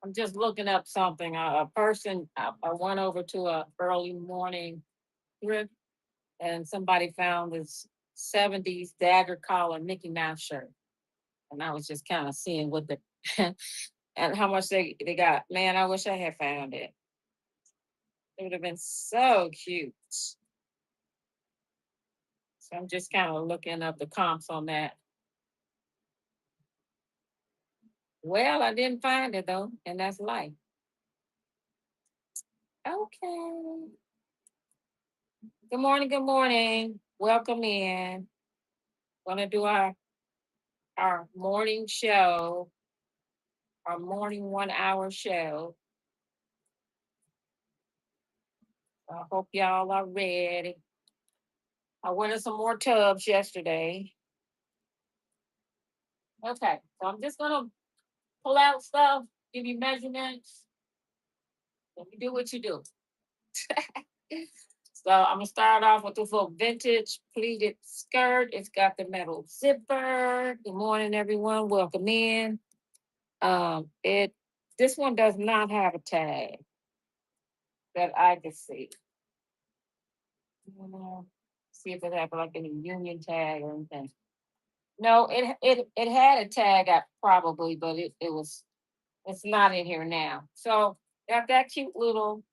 I'm just looking up something. A person, I went over to a early morning thrift, and somebody found this 70s dagger collar Mickey Mouse shirt. And I was just kind of seeing what the and how much they got. Man, I wish I had found it. It would have been so cute. So I'm just kind of looking up the comps on that. Well, I didn't find it though, and that's life. Okay. Good morning. Good morning. Welcome in. Gonna do our morning show, our morning 1 hour show. I hope y'all are ready. I went in some more tubs yesterday. Okay, so I'm just gonna pull out stuff, give you measurements, and you do what you do. So I'm gonna start off with this little vintage pleated skirt. It's got the metal zipper. Good morning, everyone. Welcome in. It this one does not have a tag that I can see. See if it had like any union tag or anything. No, it had a tag probably, but it's not in here now. So got that cute little,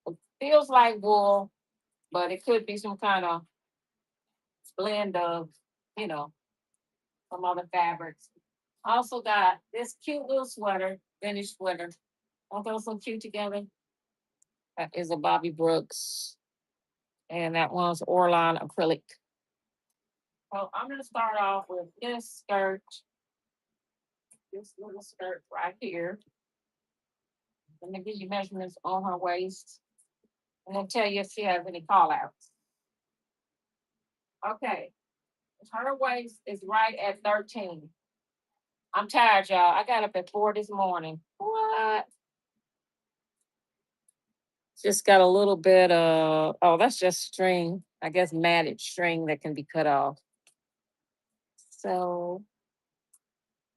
it feels like wool, but it could be some kind of blend of, you know, some other fabrics. Also got this cute little sweater, vintage sweater. Aren't those so cute together? That is a Bobby Brooks, and that one's Orlon acrylic. So I'm gonna start off with this little skirt right here. I'm gonna give you measurements on her waist, and then tell you if she has any call outs. Okay, her waist is right at 13. I'm tired, y'all. I got up at 4 this morning. What? Just got a little bit of, oh, that's just string. I guess matted string that can be cut off. So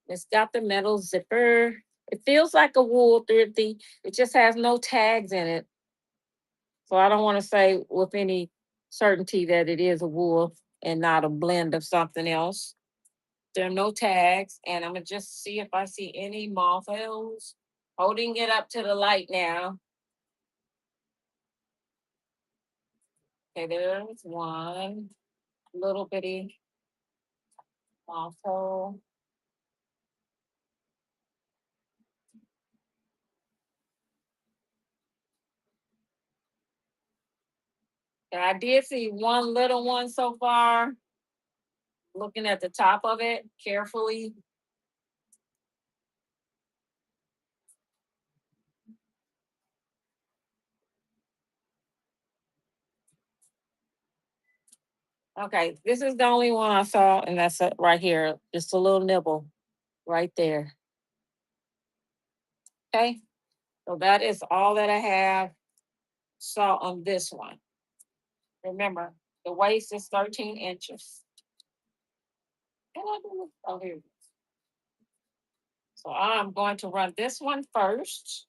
it's got the metal zipper. It feels like a wool thrifty. It just has no tags in it. So I don't want to say with any certainty that it is a wool and not a blend of something else. There are no tags, and I'm gonna just see if I see any moth elves. Holding it up to the light now. Okay, there's one little bitty moth hole. And I did see one little one so far. Looking at the top of it carefully. Okay, this is the only one I saw, and that's it right here. Just a little nibble right there. Okay, so that is all that I have saw on this one. Remember, the waist is 13 inches. Can I do it? Oh, here it is. So I'm going to run this one first.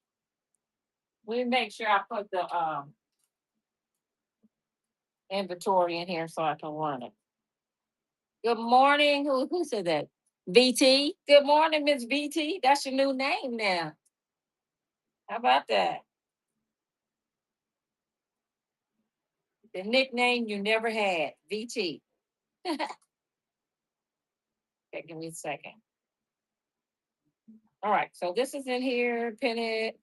Let me make sure I put the inventory in here so I can run it. Good morning. Who said that? VT. Good morning, Miss VT. That's your new name now. How about that? The nickname you never had, VT. Okay, give me a second. All right, so this is in here, pin it.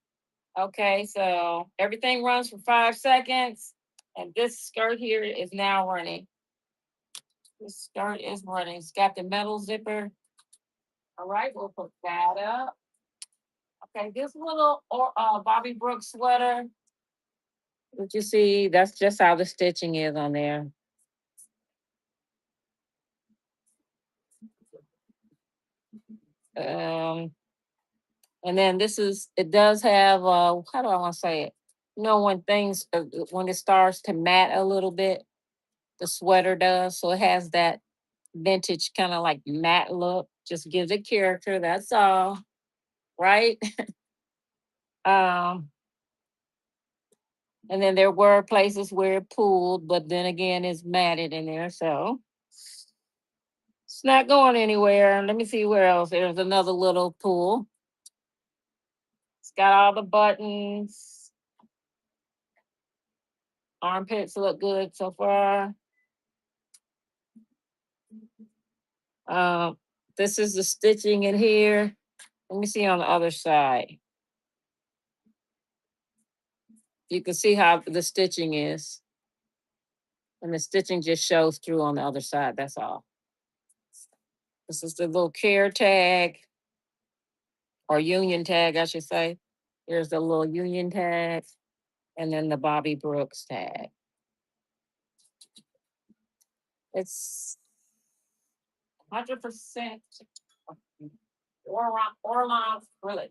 Okay, so everything runs for 5 seconds, and this skirt here is now running. This skirt is running. It's got the metal zipper. All right, we'll put that up. Okay, this little Bobby Brooks sweater. Did you see? That's just how the stitching is on there. Um, and then this is, it does have, how do I want to say it? You know, when things, when it starts to matte a little bit, the sweater does. So it has that vintage kind of like matte look. Just gives it character. That's all. right? um, and then there were places where it pulled, but then again, it's matted in there, so it's not going anywhere. Let me see where else. There's another little pull. It's got all the buttons. Armpits look good so far. Um, this is the stitching in here. Let me see on the other side. You can see how the stitching is. And the stitching just shows through on the other side. That's all. This is the little care tag or union tag, I should say. Here's the little union tag and then the Bobby Brooks tag. It's 100% Orlon acrylic.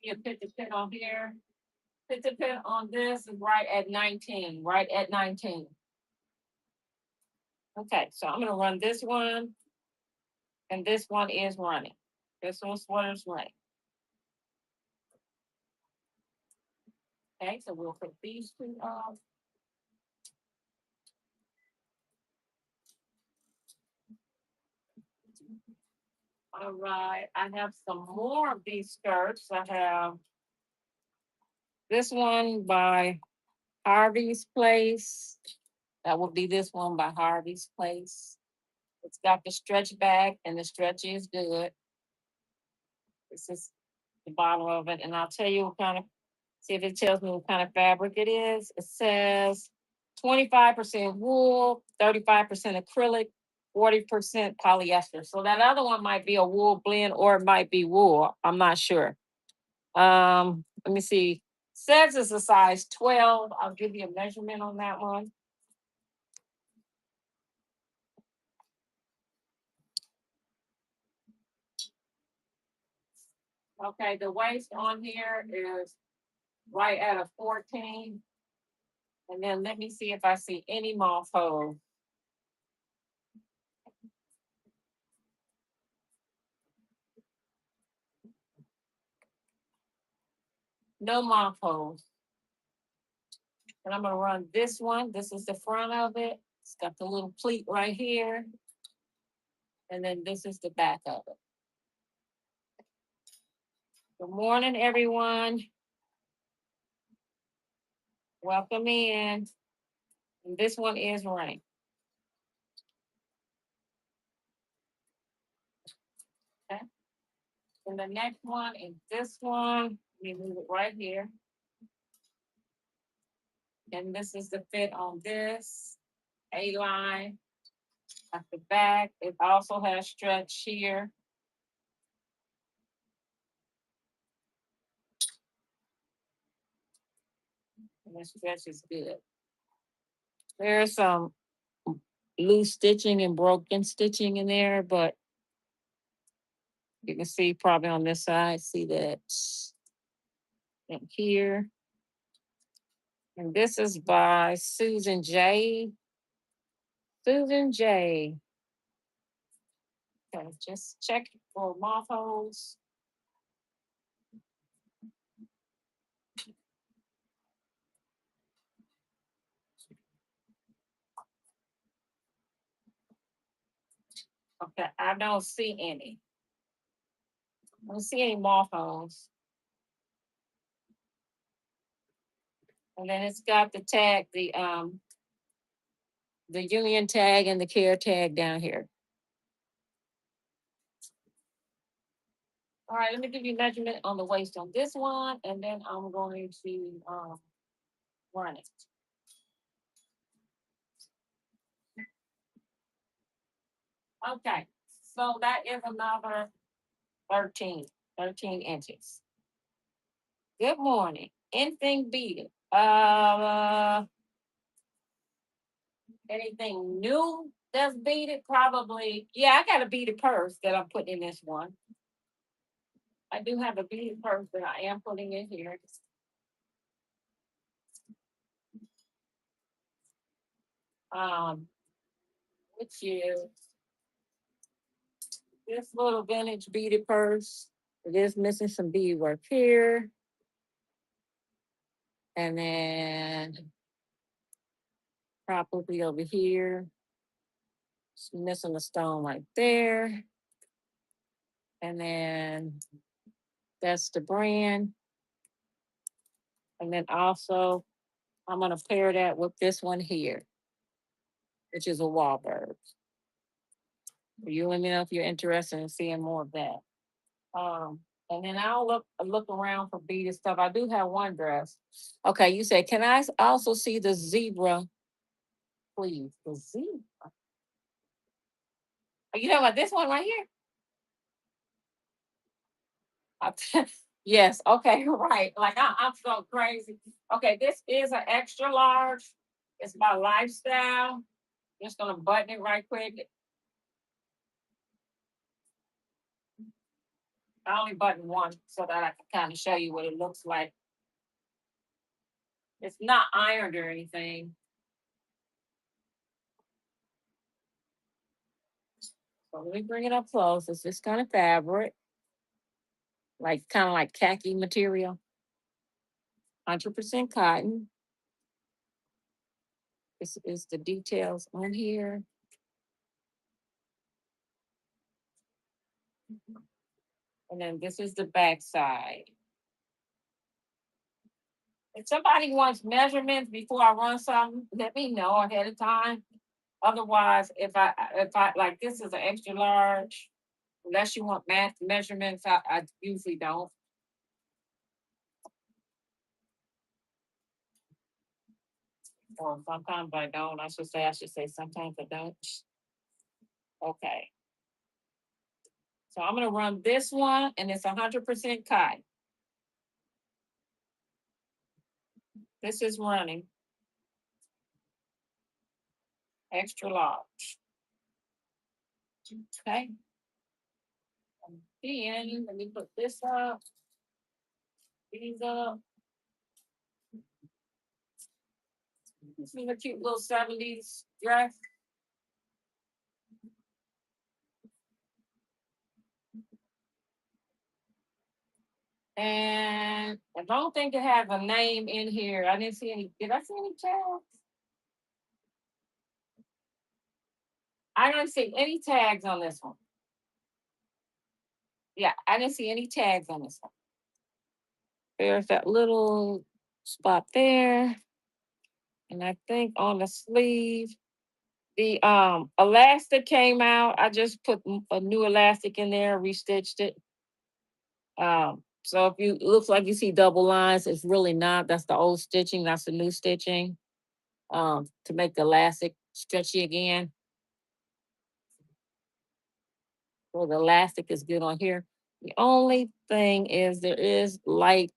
You put the pin on here. Put the pin on this is right at 19. Right at 19. Okay, so I'm gonna run this one, and this one is running. This one's sweater's running. Okay, so we'll put these two off. All right, I have some more of these skirts. I have this one by Harvey's Place. That will be this one by Harvey's Place. It's got the stretch back, and the stretch is good. This is the bottom of it, and I'll tell you what kind of, see if it tells me what kind of fabric it is. It says 25% wool, 35% acrylic, 40% polyester. So that other one might be a wool blend or it might be wool. I'm not sure. Let me see. Says it's a size 12. I'll give you a measurement on that one. Okay, the waist on here is right at a 14. And then let me see if I see any moth holes. No moth holes. And I'm gonna run this one. This is the front of it. It's got the little pleat right here. And then this is the back of it. Good morning, everyone. Welcome in. And this one is running. Okay. And the next one is this one. We move it right here. And this is the fit on this A-line at the back. It also has stretch here. And the stretch is good. There's some loose stitching and broken stitching in there, but you can see probably on this side, see that in here. And this is by Susan J. Susan J. Okay, just check for moth holes. Okay, I don't see any. I don't see any moth holes. And then it's got the tag, the union tag and the care tag down here. All right, let me give you measurement on the waist on this one, and then I'm going to run it. Okay, so that is another 13 inches. Good morning. Anything beat it? Anything new that's beaded? Probably. Yeah, I got a beaded purse that I'm putting in this one. I do have a beaded purse that I am putting in here. Um, which is this little vintage beaded purse. It is missing some beadwork here. And then probably over here. It's missing a stone right there. And then that's the brand. And then also, I'm going to pair that with this one here, which is a Wahlberg. You let me know if you're interested in seeing more of that. And then I'll look around for beaded stuff. I do have one dress. Okay, you said, can I also see the zebra, please? The zebra. Are you talking about this one right here? Yes, okay, right. Like I'm so crazy. Okay, this is an extra large. It's my lifestyle. Just gonna button it right quick. I only button one so that I can kind of show you what it looks like. It's not ironed or anything. So let me bring it up close. It's this kind of fabric, like kind of like khaki material, 100% cotton. This is the details on here. And then this is the back side. If somebody wants measurements before I run something, let me know ahead of time. Otherwise, if I like this is an extra large, unless you want math measurements, I usually don't. Or sometimes I don't. I should say sometimes I don't. Okay. So I'm gonna run this one and it's 100% cotton. This is running extra large. Okay. And then let me put this up, these up. This is a cute little 70s dress. And I don't think it has a name in here. I didn't see any. Did I see any tags? I don't see any tags on this one. Yeah, I didn't see any tags on this one. There's that little spot there. And I think on the sleeve, the elastic came out. I just put a new elastic in there, restitched it. So if you looks like you see double lines, it's really not. That's the old stitching. That's the new stitching. To make the elastic stretchy again. So the elastic is good on here. The only thing is there is light,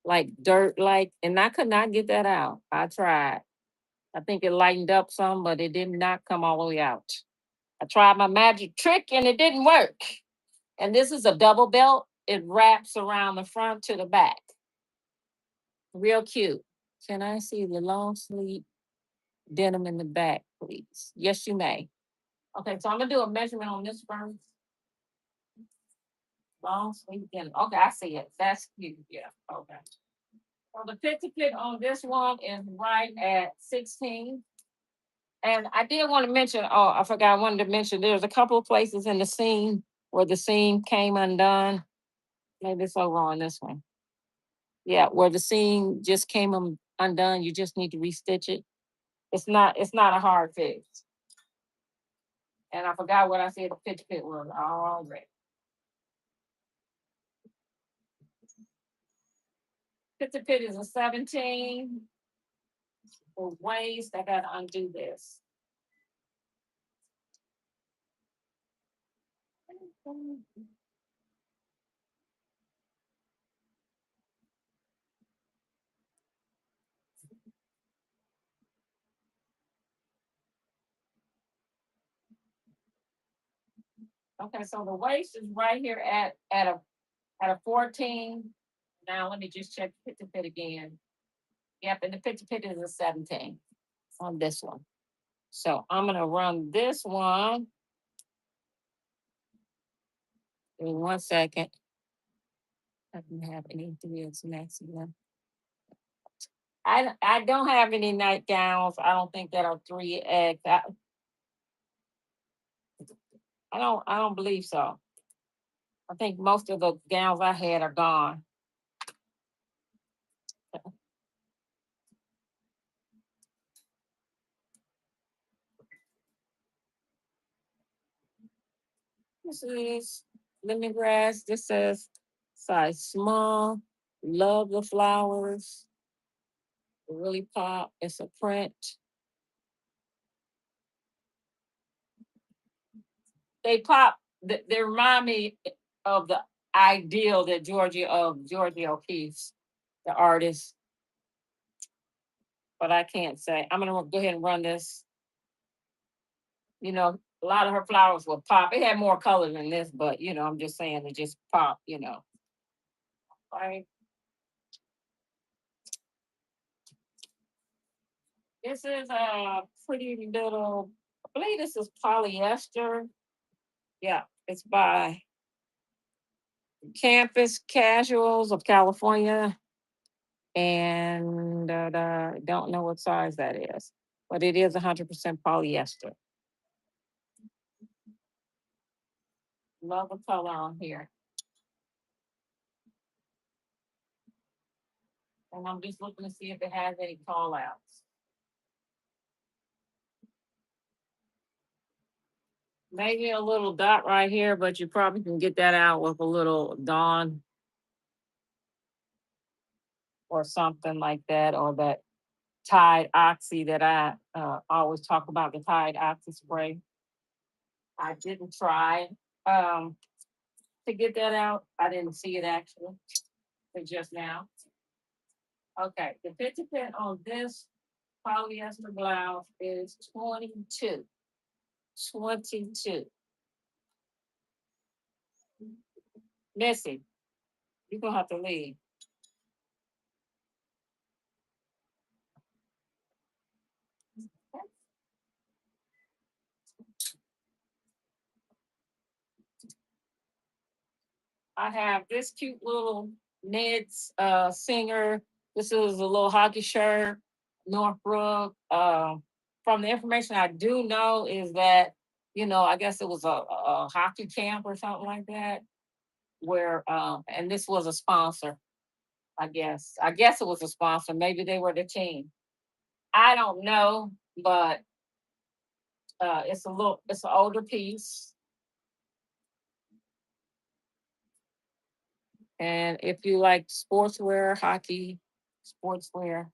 like dirt, like, and I could not get that out. I tried. I think it lightened up some, but it did not come all the way out. I tried my magic trick and it didn't work. And this is a double belt. It wraps around the front to the back. Real cute. Can I see the long sleeve denim in the back, please? Yes, you may. Okay, so I'm gonna do a measurement on this first. Long sleeve denim. Okay, I see it. That's cute. Yeah. Okay. So the fit on this one is right at 16. And I did want to mention, oh, I forgot, I wanted to mention there's a couple of places in the seam where the seam came undone. Maybe it's over on this one. Yeah, where the seam just came undone. You just need to restitch it. It's not a hard fix. And I forgot what I said the fit was already. Fit is a 17. For waist, I gotta undo this. Okay, so the waist is right here at a 14. Now let me just check fit again. Yep, and the fit is a 17 on this one. So I'm gonna run this one. Give me 1 second. I don't have any threads next to I don't have any nightgowns. I don't think that are 3X. I don't believe so. I think most of the gowns I had are gone. This is lemongrass. This says size small. Love the flowers. Really pop. It's a print. They pop. They remind me of the ideal that Georgia O'Keeffe, the artist. But I can't say. I'm gonna go ahead and run this. You know, a lot of her flowers will pop. It had more color than this, but I'm just saying it just pop. Right. This is a pretty little. I believe this is polyester. Yeah, it's by Campus Casuals of California, and don't know what size that is, but it is 100% polyester. Love the color on here, and I'm just looking to see if it has any call outs. Maybe a little dot right here, but you probably can get that out with a little Dawn or something like that, or that Tide Oxy that I always talk about, the Tide Oxy spray. I didn't try to get that out. I didn't see it actually till just now. Okay, the picture print on this polyester blouse is 22. 22. Missy, you're gonna have to leave. I have this cute little Ned's singer. This is a little hockey shirt, Northbrook. From the information I do know is that, I guess it was a hockey camp or something like that, where and this was a sponsor, I guess. I guess it was a sponsor. Maybe they were the team. I don't know, but it's an older piece. And if you like sportswear, hockey, sportswear,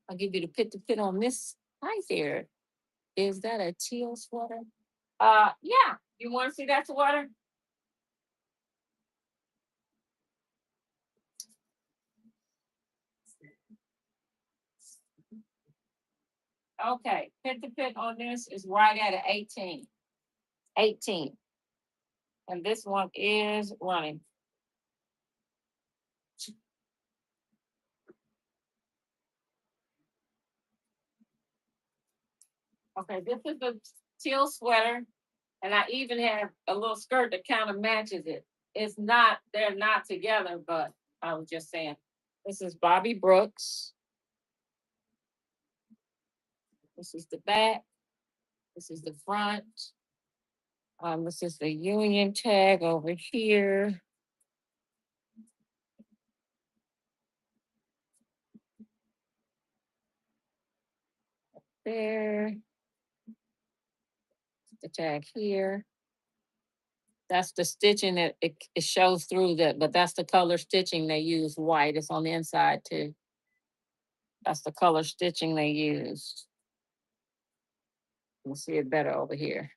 I'll give you the pit to pit on this. Hi there. Is that a teal sweater? Yeah. You want to see that sweater? Okay. Pit to pit on this is right at an 18. 18. And this one is running. Okay, this is the teal sweater. And I even have a little skirt that kind of matches it. They're not together, but I was just saying. This is Bobby Brooks. This is the back. This is the front. This is the union tag over here. There. The tag here. That's the stitching that it shows through that, but that's the color stitching they use. White. It's on the inside too. That's the color stitching they use. You'll see it better over here.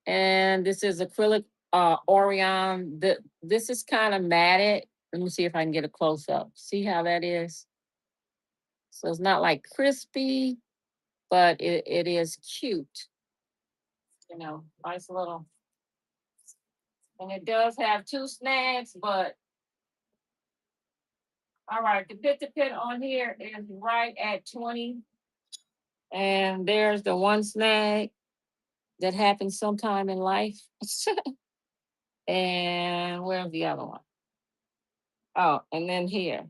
And this is acrylic Orion. This is kind of matted. Let me see if I can get a close up. See how that is? So it's not like crispy, but it is cute. Nice little. And it does have two snags, but all right, the pit to pit on here is right at 20. And there's the one snag that happens sometime in life. And where's the other one? Oh, and then here.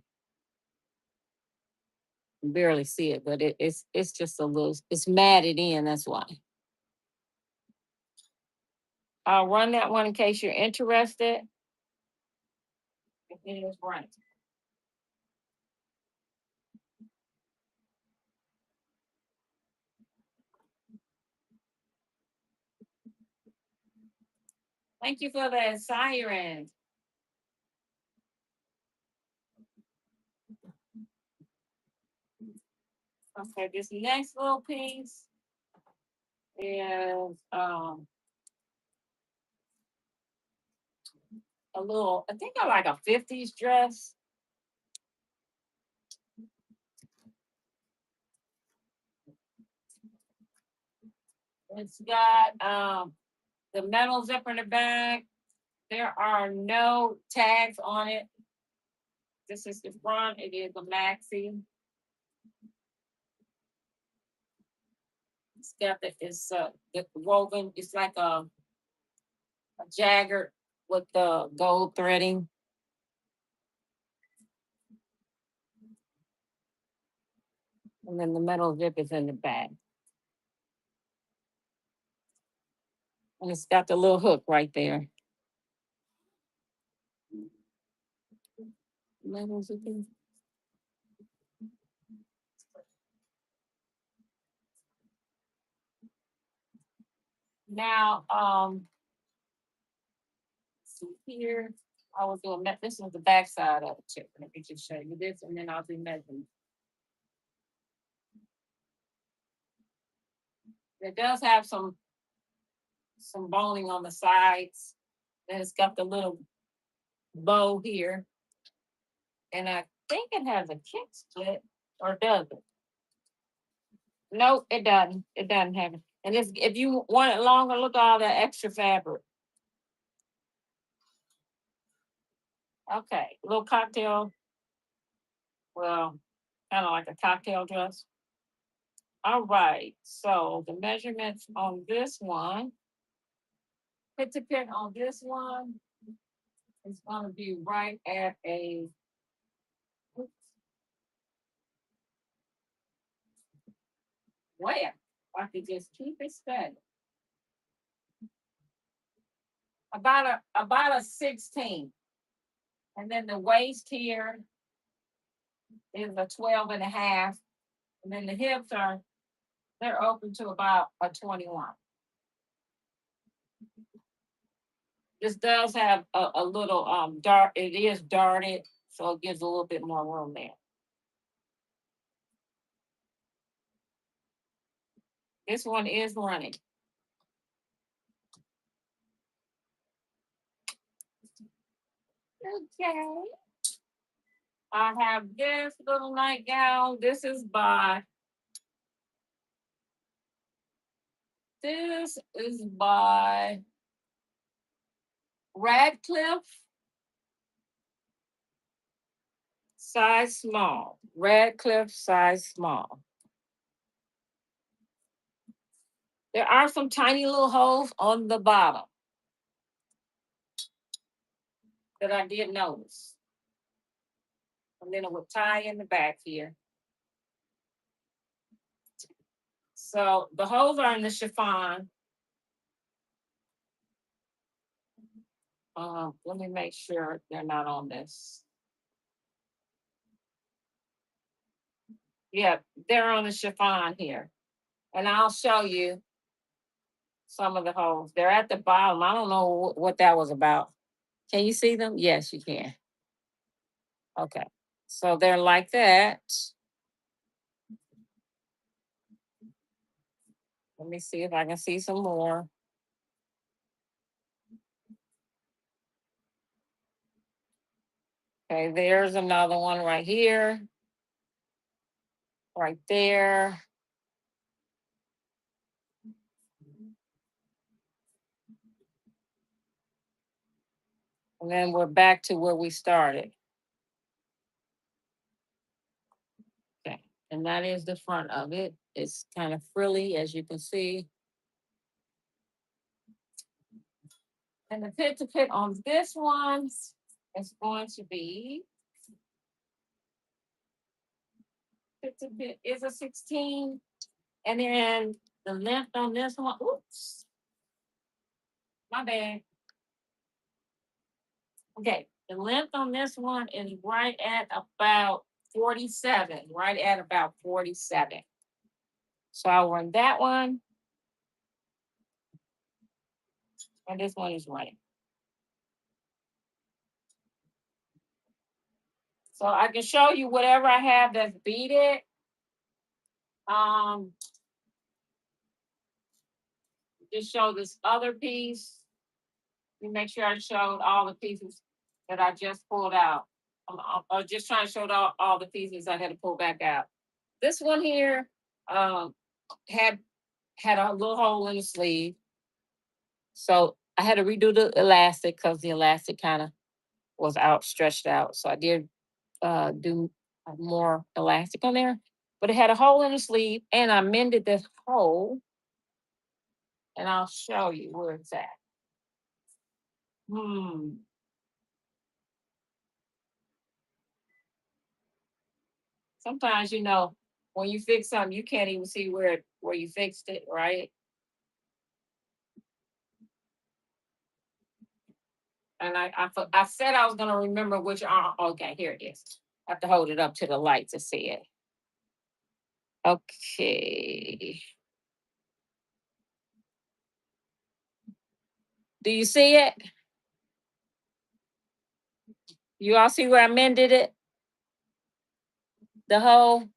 You barely see it, but it's just a little, it's matted in, that's why. I'll run that one in case you're interested. It is right. Thank you for that siren. Okay, this next little piece is a little, I think I like a 50s dress. It's got the metal zipper in the back. There are no tags on it. This is the front. It is a maxi. It's got the woven. It's like a jagger with the gold threading. And then the metal zip is in the back. And it's got the little hook right there. Metal zip. Now, see here, I was doing that. This is the back side of the chip. Let me just show you this, and then I'll be measuring. It does have some boning on the sides. And it's got the little bow here. And I think it has a kick split, or does it? Nope, it doesn't. It doesn't have it. And if you want it longer, look at all that extra fabric. Okay, little cocktail. Well, kind of like a cocktail dress. All right. So the measurements on this one, pit to pit on this one is going to be right at a. Oops, where I could just keep it steady. About a 16. And then the waist here is a 12 and a half. And then the hips they're open to about a 21. This does have a little dart, it is darted, so it gives a little bit more room there. This one is running. Okay. I have this little nightgown. This is by Radcliffe, size small. Radcliffe, size small. There are some tiny little holes on the bottom that I did notice. And then it would tie in the back here. So the holes are in the chiffon. Let me make sure they're not on this. Yeah, they're on the chiffon here. And I'll show you some of the holes. They're at the bottom. I don't know what that was about. Can you see them? Yes, you can. Okay. So they're like that. Let me see if I can see some more. Okay, there's another one right here. Right there. And then we're back to where we started. Okay. And that is the front of it. It's kind of frilly, as you can see. And the pit to pit on this one is going to be, pit to pit is a 16. And then the length on this one, oops, my bad. Okay, the length on this one is right at about 47, right at about 47. So I'll run that one. And this one is running. So I can show you whatever I have that's beaded. Just show this other piece. You make sure I showed all the pieces that I just pulled out. I'm just trying to show all the pieces I had to pull back out. This one here had a little hole in the sleeve. So I had to redo the elastic because the elastic kind of was stretched out. So I did do more elastic on there. But it had a hole in the sleeve, and I mended this hole. And I'll show you where it's at. Sometimes, when you fix something, you can't even see where you fixed it, right? And I said I was gonna remember which arm. Okay, here it is. I have to hold it up to the light to see it. Okay. Do you see it? You all see where I mended it? The hole?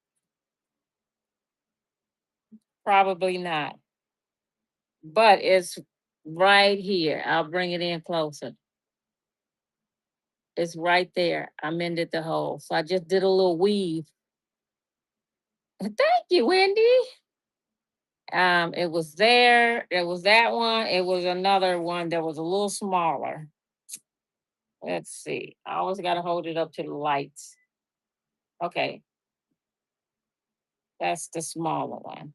Probably not. But it's right here. I'll bring it in closer. It's right there. I mended the hole. So I just did a little weave. Thank you, Wendy. It was there. It was that one. It was another one that was a little smaller. Let's see. I always got to hold it up to the lights. Okay. That's the smaller one.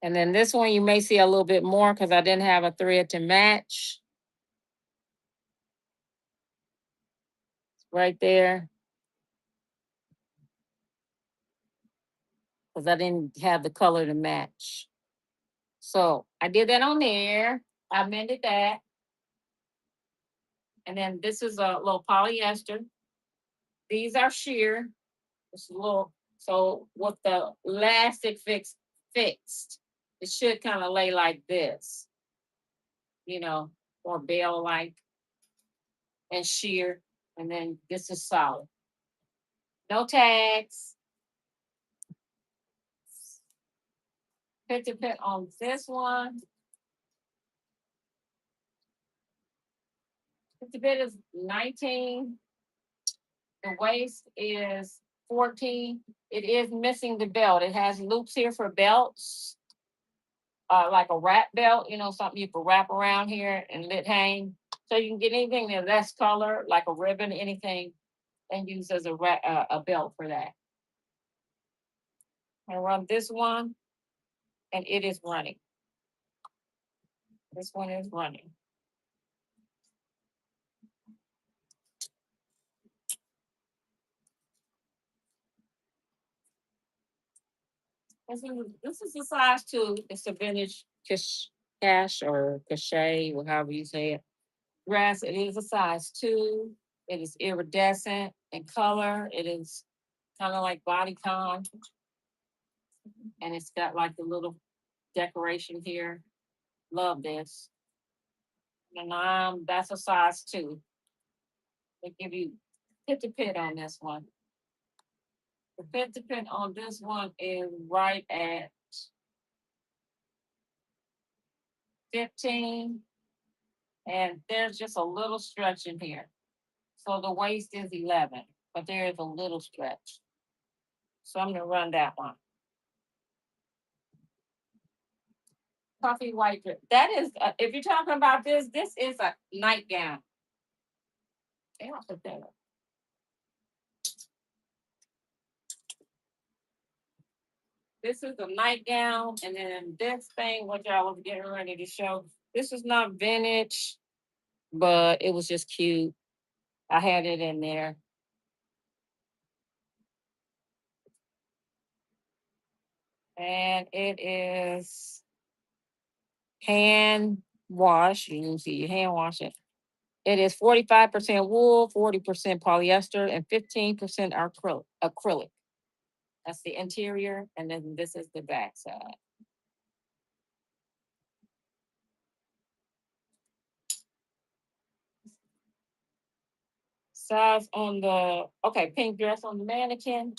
And then this one, you may see a little bit more because I didn't have a thread to match. Right there. Because I didn't have the color to match. So I did that on there. I mended that. And then this is a little polyester. These are sheer. It's a little, so with the elastic fixed, it should kind of lay like this, or bell like and sheer. And then this is solid. No tags. Pit to pit on this one. Pit to pit is 19. The waist is 14. It is missing the belt. It has loops here for belts, like a wrap belt, something you can wrap around here and let hang. So you can get anything that's less color, like a ribbon, anything, and use as a belt for that. I run this one, and it is running. This one is running. This is a size 2. It's a vintage cash or cachet, or however you say it. Dress. It is a size 2. It is iridescent in color. It is kind of like bodycon, and it's got like the little decoration here. Love this. And that's a size 2. They give you pit to pit on this one. The pit to pit on this one is right at 15. And there's just a little stretch in here. So the waist is 11, but there is a little stretch. So I'm going to run that one. Coffee white dress. That is, if you're talking about this is a nightgown. I'll put that up. This is a nightgown, and then this thing, which I was getting ready to show. This is not vintage, but it was just cute. I had it in there. And it is hand wash. You can see you hand wash it. It is 45% wool, 40% polyester, and 15% acrylic. That's the interior, and then this is the back side. Size on the pink dress on the mannequin.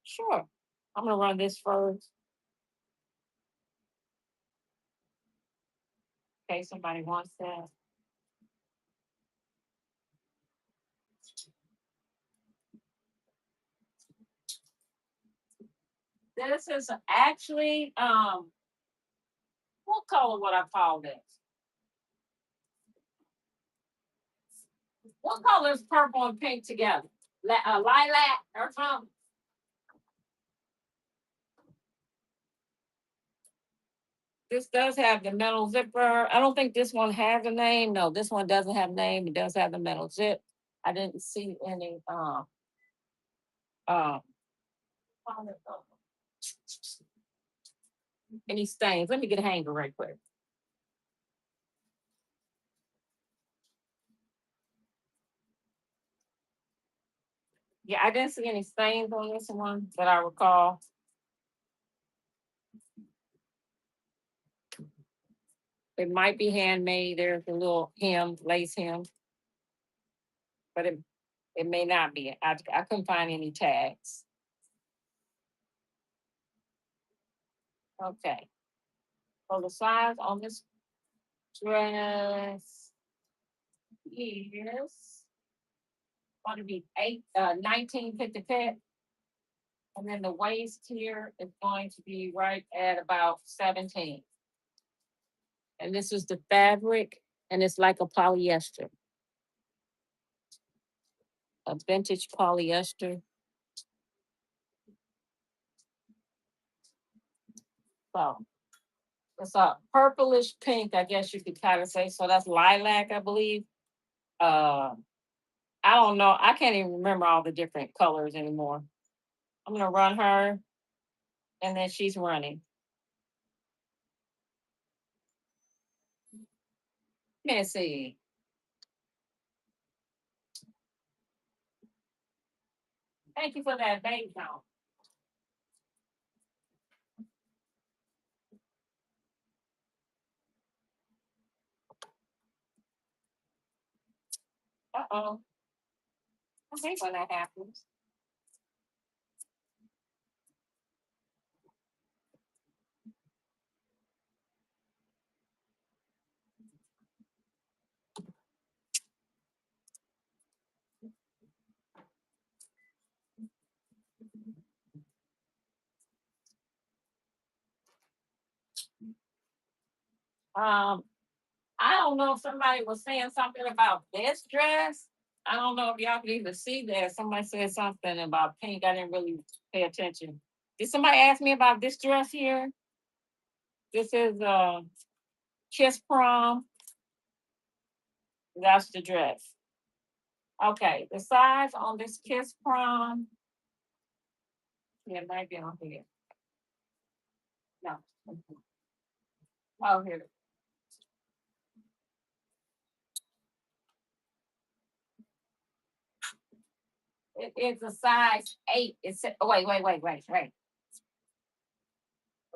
Sure. I'm gonna run this first. Okay, somebody wants that. This is actually what color would I call this? What color is purple and pink together? Lilac or something? This does have the metal zipper. I don't think this one has a name. No, this one doesn't have a name. It does have the metal zip. I didn't see any uh any stains. Let me get a hanger right quick. Yeah, I didn't see any stains on this one that I recall. It might be handmade. There's a little hem, lace hem, but it may not be. I couldn't find any tags. Okay. So the size on this dress is going to be 1950 and then the waist here is going to be right at about 17. And this is the fabric, and it's like a polyester, a vintage polyester. So it's a purplish pink, I guess you could kind of say. So that's lilac, I believe. Uh, I don't know. I can't even remember all the different colors anymore. I'm gonna run her, and then she's running. Let's see. Thank you for that bank count. Uh-oh. I hate when that happens. Um, I don't know if somebody was saying something about this dress. I don't know if y'all can even see that. Somebody said something about pink. I didn't really pay attention. Did somebody ask me about this dress here? This is Kiss Prom. That's the dress. Okay, the size on this Kiss Prom. Yeah, it might be on here. No. Oh, here. It is a size 8. It's oh, wait. Let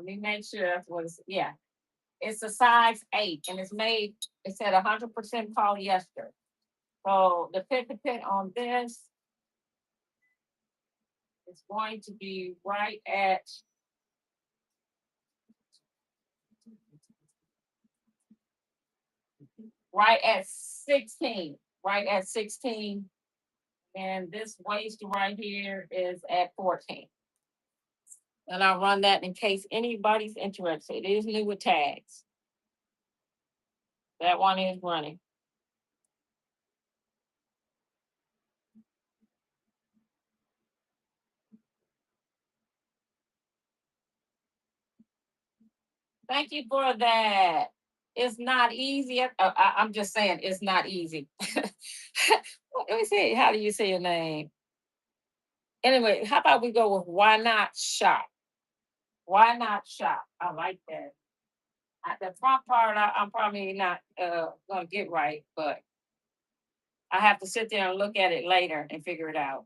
me make sure that's what it's. Yeah, it's a size 8, and it's made. It said 100% polyester. So the pit on this is going to be right at 16. Right at 16. And this waist right here is at 14. And I'll run that in case anybody's interested. It is new with tags. That one is running. Thank you for that. It's not easy. I'm just saying it's not easy. Let me see. How do you say your name? Anyway, how about we go with why not shop? Why not shop? I like that. The front part, I'm probably not gonna get right, but I have to sit there and look at it later and figure it out.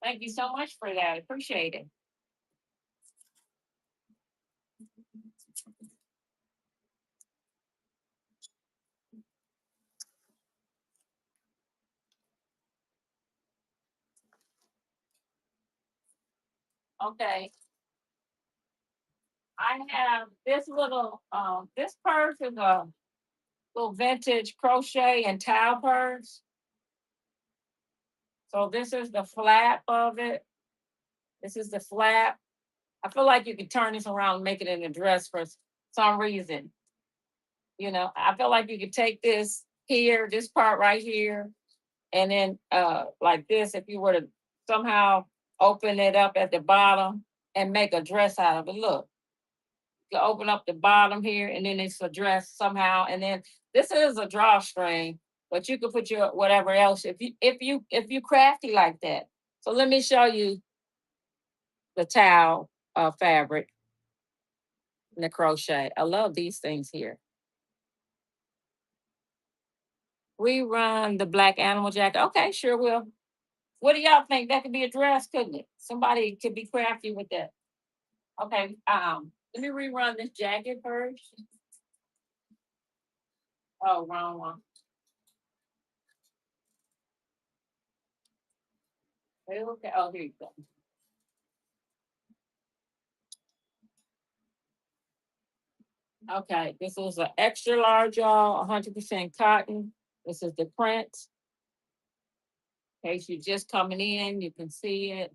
Thank you so much for that. Appreciate it. Okay. I have this little this purse is a little vintage crochet and towel purse. So this is the flap of it. This is the flap. I feel like you can turn this around and make it in a dress for some reason. I feel like you could take this here, this part right here, and then like this, if you were to somehow open it up at the bottom and make a dress out of it. Look, you open up the bottom here, and then it's a dress somehow, and then this is a drawstring, but you could put your whatever else if you crafty like that. So let me show you the towel fabric and the crochet. I love these things here. We run the black animal jacket. Okay, sure will. What do y'all think? That could be a dress, couldn't it? Somebody could be crafty with that. Okay, let me rerun this jacket first. Oh, wrong one. Okay, oh, here you go. Okay, this is an extra large, y'all, 100% cotton. This is the print. In case you're just coming in, you can see it.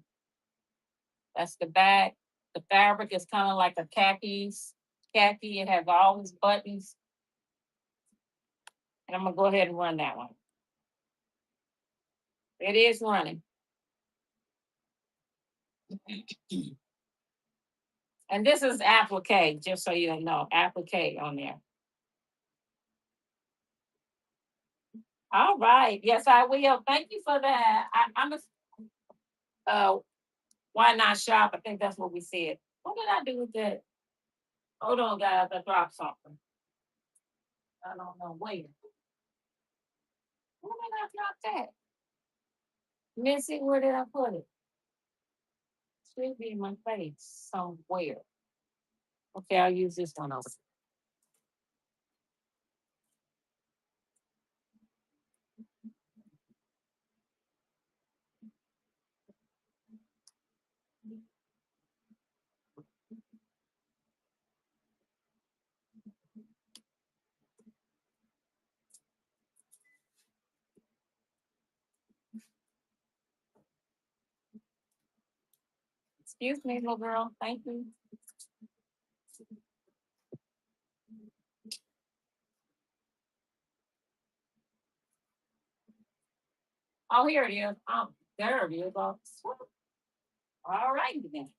That's the back. The fabric is kind of like a khaki. It has all these buttons. And I'm gonna go ahead and run that one. It is running. And this is applique, just so you know, applique on there. All right. Yes, I will. Thank you for that. I'm a uh why not shop? I think that's what we said. What did I do with that? Hold on, guys. I dropped something. I don't know where. Where did I drop that? Missy, where did I put it? Should be in my face somewhere. Okay, I'll use this one over. Excuse me, little girl. Thank you. Oh, here it is. There it is. All right then.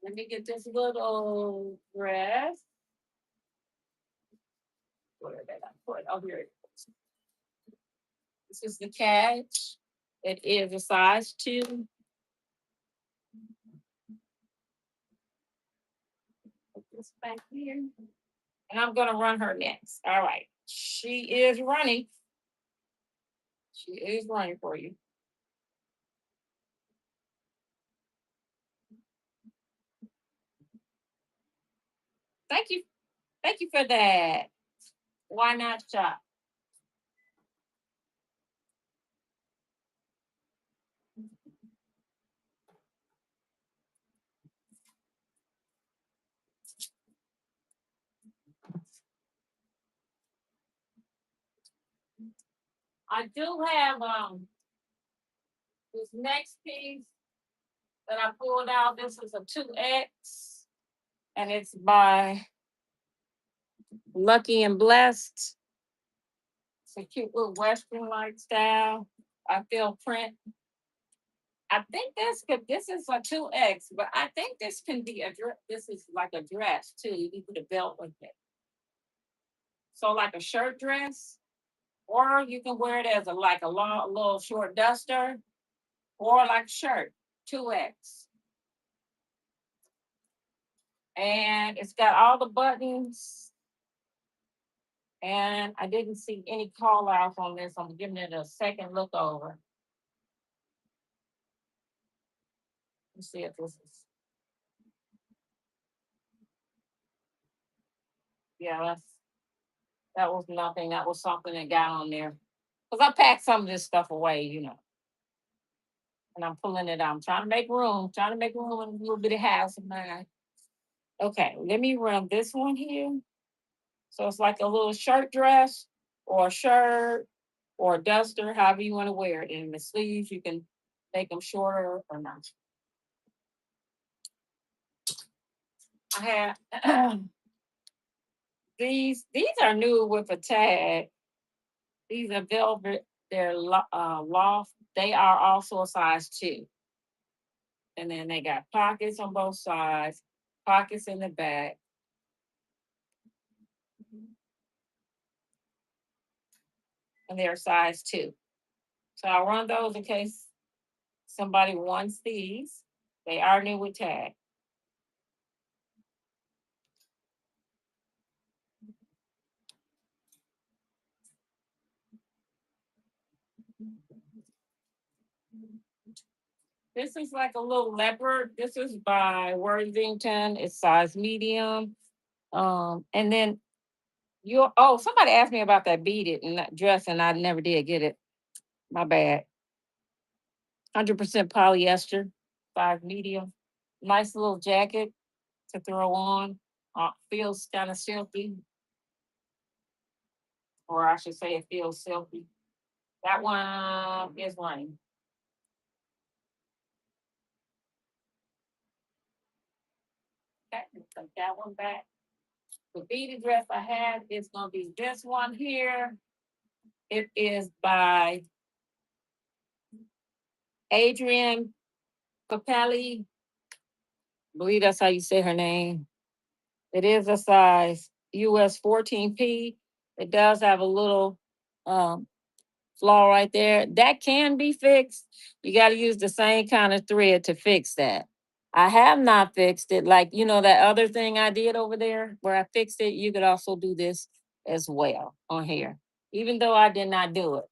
Let me get this little dress. Where did I put? Oh, here it is. This is the catch. It is a size 2. Put this back here. And I'm gonna run her next. All right. She is running. She is running for you. Thank you. Thank you for that. Why not shop? I do have this next piece that I pulled out. This is a 2X and it's by Lucky and Blessed. It's a cute little Western like style. I feel print. I think this is a 2X, but I think this can be a dress. This is like a dress too. You can put a belt with it. So like a shirt dress, or you can wear it as a like a long little short duster, or like a shirt, 2X. And it's got all the buttons. And I didn't see any call outs on this. I'm giving it a second look over. Let's see if this is. Yeah, that was nothing. That was something that got on there. Because I packed some of this stuff away, and I'm pulling it out. I'm trying to make room in a little bit of house of mine. Okay, let me run this one here. So it's like a little shirt dress or a shirt or a duster, however you want to wear it. And the sleeves, you can make them shorter or not. I have these are new with a tag. These are velvet. They're loft. They are also a size 2. And then they got pockets on both sides, pockets in the back. And they're size 2. So I'll run those in case somebody wants these. They are new with tag. This is like a little leopard. This is by Worthington. It's size medium. And then somebody asked me about that beaded and that dress, and I never did get it. My bad. 100% polyester, size medium. Nice little jacket to throw on. Feels kind of silky, or I should say, it feels silky. That one is running. Okay, take that one back. The beaded dress I have is going to be this one here. It is by Adrienne Capelli. I believe that's how you say her name. It is a size US 14P. It does have a little um, flaw right there. That can be fixed. You got to use the same kind of thread to fix that. I have not fixed it. Like, that other thing I did over there where I fixed it, you could also do this as well on here, even though I did not do it.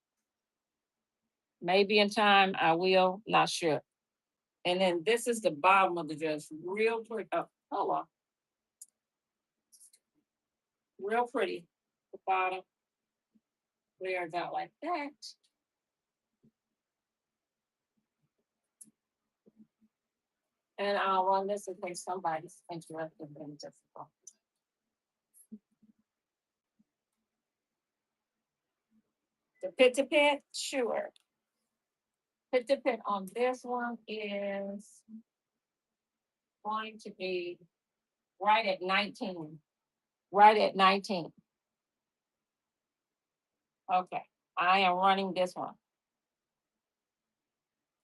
Maybe in time I will, not sure. And then this is the bottom of the dress, real pretty. Oh, hold on. Real pretty. The bottom wears out like that. And I'll run this in case somebody's interested in just. The pit to pit, sure. Pit to pit on this one is going to be right at 19. Right at 19. Okay. I am running this one.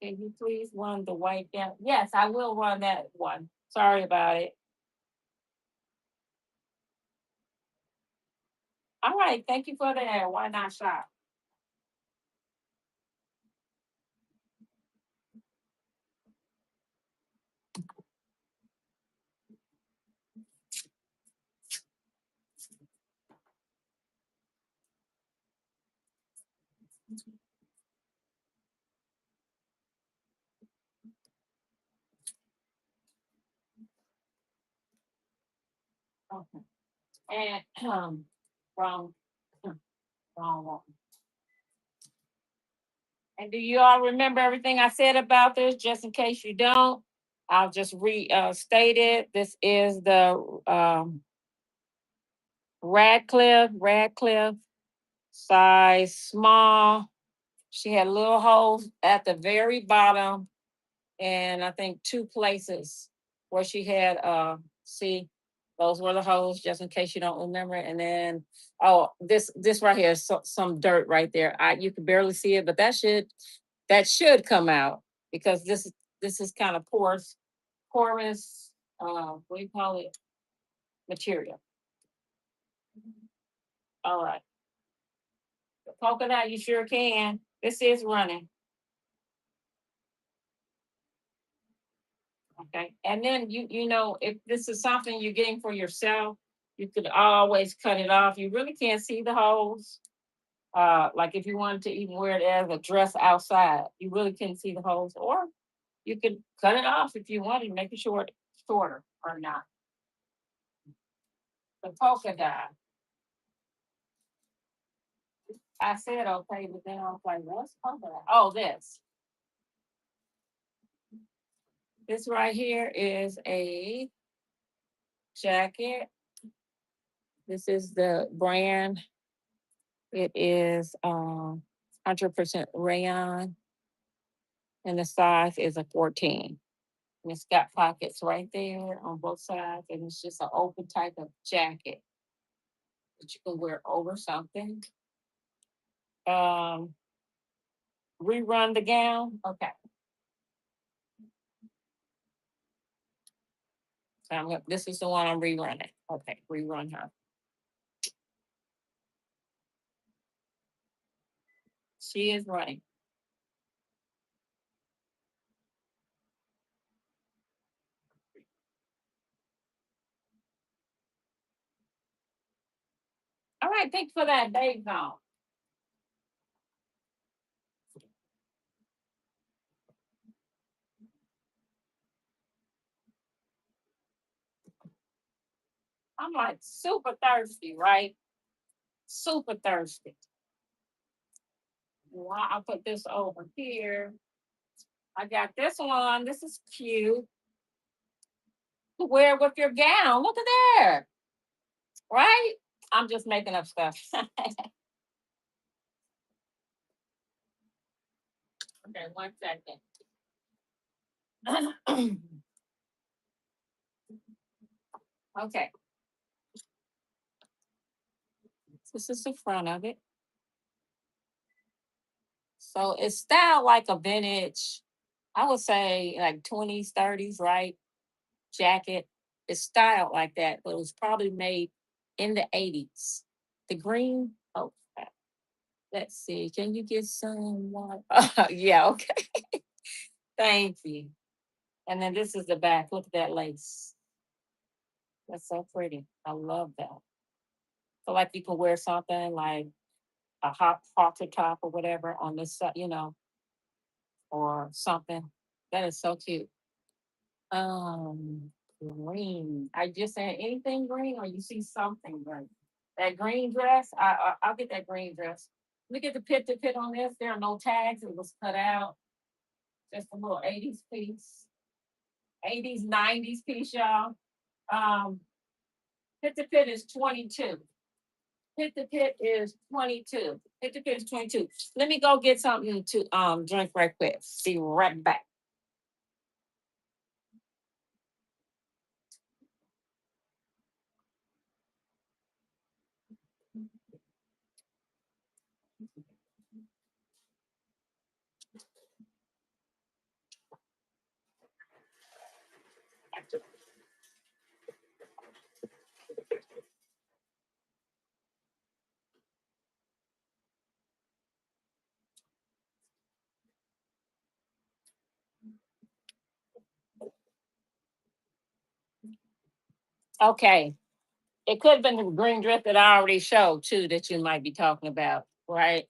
Can you please run the white down? Yes, I will run that one. Sorry about it. All right. Thank you for that. Why not shop? Okay. And wrong, wrong one. And do you all remember everything I said about this? Just in case you don't, I'll just restate it. This is the Radcliffe, size small. She had little holes at the very bottom, and I think 2 places where she had see, those were the holes, just in case you don't remember. And then this right here is some dirt right there. You can barely see it, but that should come out because this is kind of porous, what do you call it? Material. All right. The polka dot, you sure can. This is running. Okay. And then you know, if this is something you're getting for yourself, you could always cut it off. You really can't see the holes. Like if you wanted to even wear it as a dress outside, you really couldn't see the holes. Or you could cut it off if you wanted, make it shorter or not. The polka dot. I said okay, but then I was like, what's polka dot? Oh, this. This right here is a jacket. This is the brand. It is 100% rayon, and the size is a 14. And it's got pockets right there on both sides, and it's just an open type of jacket that you can wear over something. Um, Rerun the gown. Okay, so this is the one I'm rerunning. Okay, rerun her. She is running. All right, thanks for that, Dave Zone. I'm like super thirsty, right? Super thirsty. Well, I'll put this over here. I got this one. This is cute. To wear with your gown. Look at there. Right? I'm just making up stuff. Okay, 1 second. Okay. This is the front of it. So it's styled like a vintage, I would say like 20s, 30s, right? Jacket. It's styled like that, but it was probably made in the 80s. The green, oh, let's see. Can you get some more? Yeah, okay. Thank you. And then this is the back. Look at that lace. That's so pretty. I love that. So like you can wear something like a hot halter top or whatever on this side, or something. That is so cute. Green. I just said anything green, or you see something green. That green dress, I'll get that green dress. Look at the pit to pit on this. There are no tags. It was cut out. Just a little 80s piece, 80s, 90s piece, y'all. Um, pit to pit is 22. Pit to pit is 22. Pit to pit is 22. Let me go get something to drink right quick. Be right back. Okay. It could have been the green dress that I already showed too that you might be talking about, right?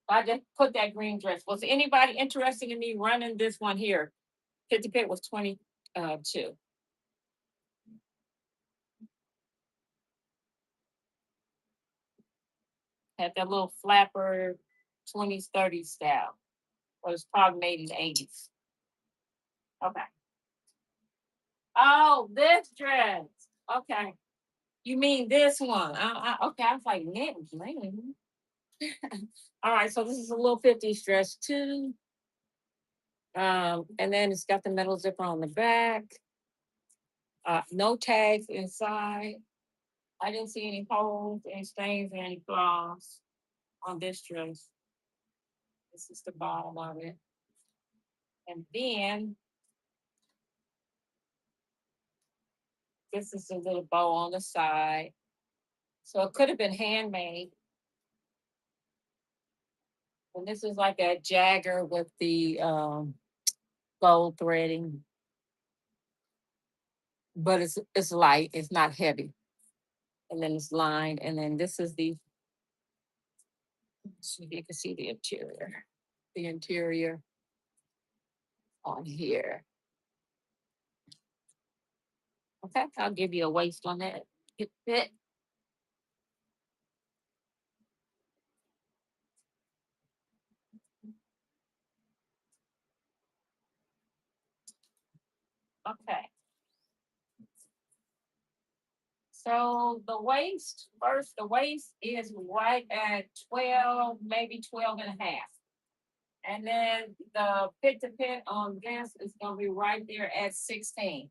I just put that green dress. Was anybody interested in me running this one here? 50 pit was 22. Had that little flapper 20s, 30s style. It was probably made in the 80s. Okay. Oh, this dress. Okay. You mean this one? Okay, I was like, knit green. All right, so this is a little 50s dress too. And then it's got the metal zipper on the back. No tags inside. I didn't see any holes, any stains, or any flaws on this dress. This is the bottom of it. And then this is a little bow on the side. So it could have been handmade. And this is like a jagger with the gold threading. But it's light, it's not heavy. And then it's lined. And then this is the, so you can see the interior. The interior on here. Okay, I'll give you a waist on that. It fit. Okay. So the waist, first, the waist is right at 12, maybe 12 and a half. And then the pit to pit on this is gonna be right there at 16.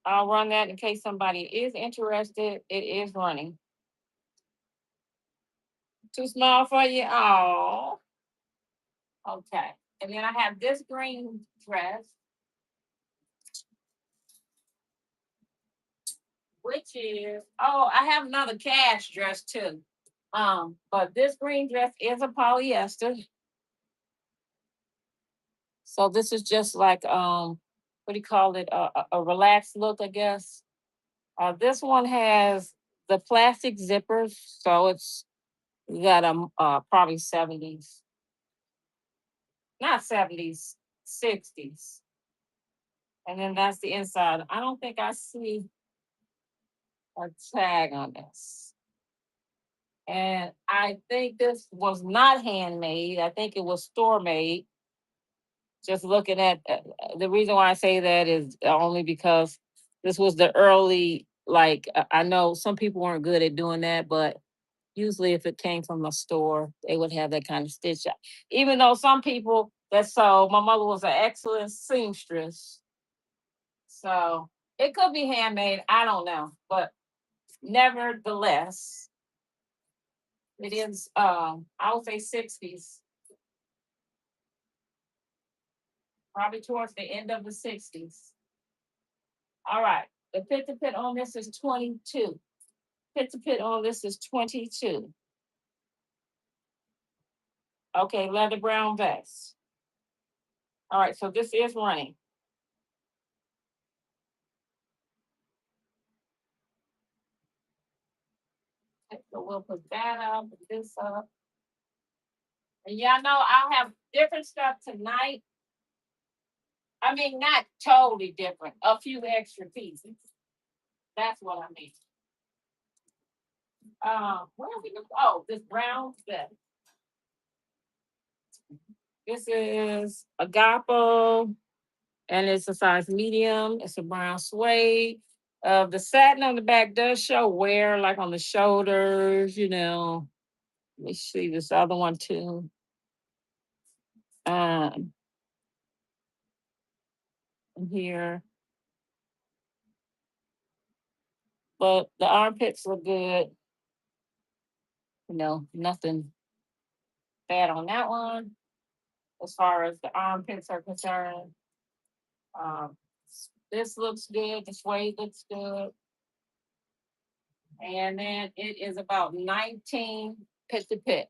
I'll run that in case somebody is interested. It is running. Too small for you? Oh, okay. And then I have this green dress, which is, oh, I have another cash dress too. But this green dress is a polyester. So this is just like what do you call it? A relaxed look, I guess. This one has the plastic zippers, so it's you got a probably 70s, not 70s, 60s. And then that's the inside. I don't think I see a tag on this. And I think this was not handmade. I think it was store made. Just looking at the reason why I say that is only because this was the early, like, I know some people weren't good at doing that, but usually if it came from a store, they would have that kind of stitch. Even though some people that sew, my mother was an excellent seamstress. So it could be handmade. I don't know. But nevertheless, it is I would say 60s, probably towards the end of the 60s. All right. The pit to pit on this is 22. Pit to pit on this is 22. Okay, leather brown vest. All right, so this is running. Okay, so we'll put that up, put this up. And y'all know I'll have different stuff tonight. I mean, not totally different, a few extra pieces. That's what I mean. Where are we going? Oh, this brown vest. This is Agapo, and it's a size medium. It's a brown suede. The satin on the back does show wear, like on the shoulders, you know. Let me see this other one too. Um, here, but the armpits look good. You know, nothing bad on that one as far as the armpits are concerned. Um, this looks good. The suede looks good. And then it is about 19 pit to pit.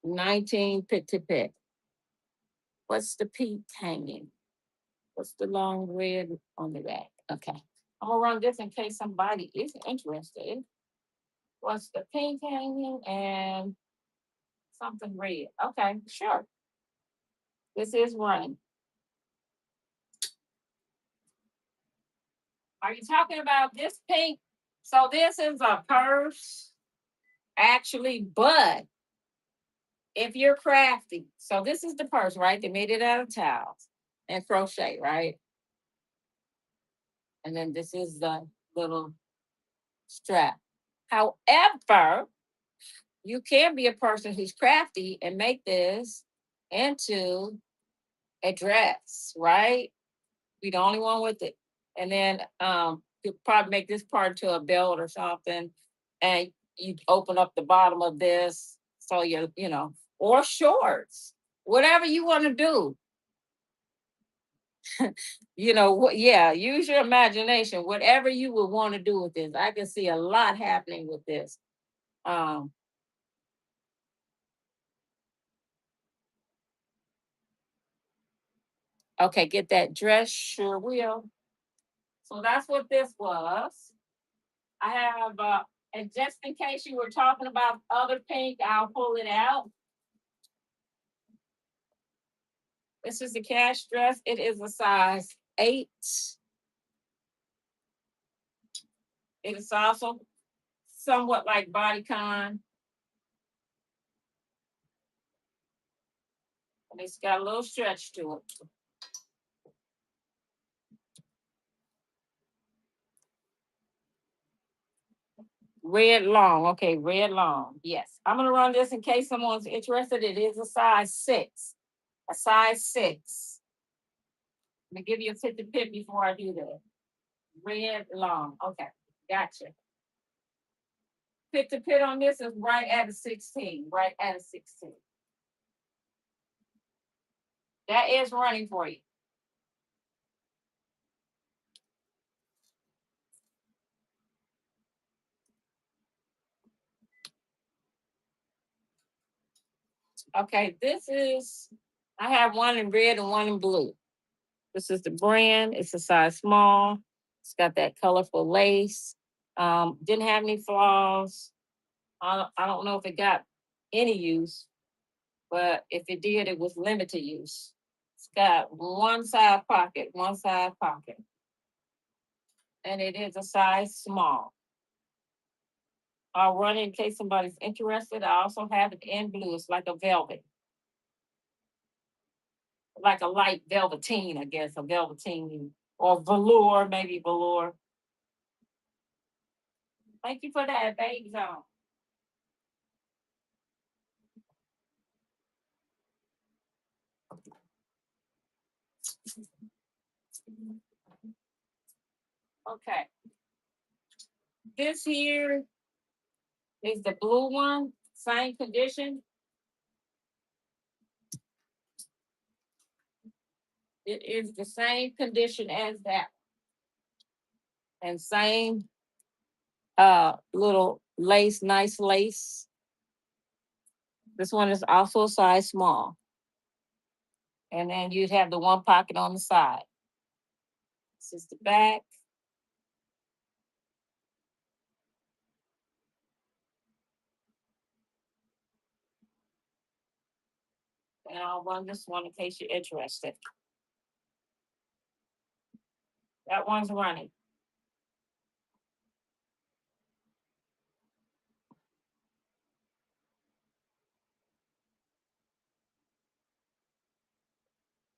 19 pit to pit. What's the peak hanging? What's the long red on the back? Okay. I'm gonna run this in case somebody is interested. What's the pink hanging and something red? Okay, sure. This is running. Are you talking about this pink? So this is a purse, actually, but if you're crafty, so this is the purse, right? They made it out of towels and crochet, right? And then this is the little strap. However, you can be a person who's crafty and make this into a dress, right? Be the only one with it. And then you probably make this part into a belt or something. And you open up the bottom of this. So you know, or shorts, whatever you want to do. You know what? Yeah, use your imagination. Whatever you would want to do with this, I can see a lot happening with this. Um, okay, get that dress, sure will. So that's what this was. I have, and just in case you were talking about other pink, I'll pull it out. This is a cash dress. It is a size 8. It is also somewhat like bodycon. And it's got a little stretch to it. Red long. Okay, red long. Yes. I'm going to run this in case someone's interested. It is a size 6. A size 6. Let me give you a tip to pip before I do that. Red long. Okay. Gotcha. Pit to pit on this is right at a 16. Right at a 16. That is running for you. Okay, this is, I have one in red and one in blue. This is the brand. It's a size small. It's got that colorful lace. Didn't have any flaws. I don't know if it got any use, but if it did, it was limited use. It's got one side pocket, one side pocket. And it is a size small. I'll run it in case somebody's interested. I also have it in blue. It's like a velvet, like a light velveteen, I guess, a velveteen or velour, maybe velour. Thank you for that, baby zone. Okay. This here is the blue one, same condition. It is the same condition as that. And same little lace, nice lace. This one is also a size small. And then you'd have the one pocket on the side. This is the back. And I'll run this one in case you're interested. That one's running.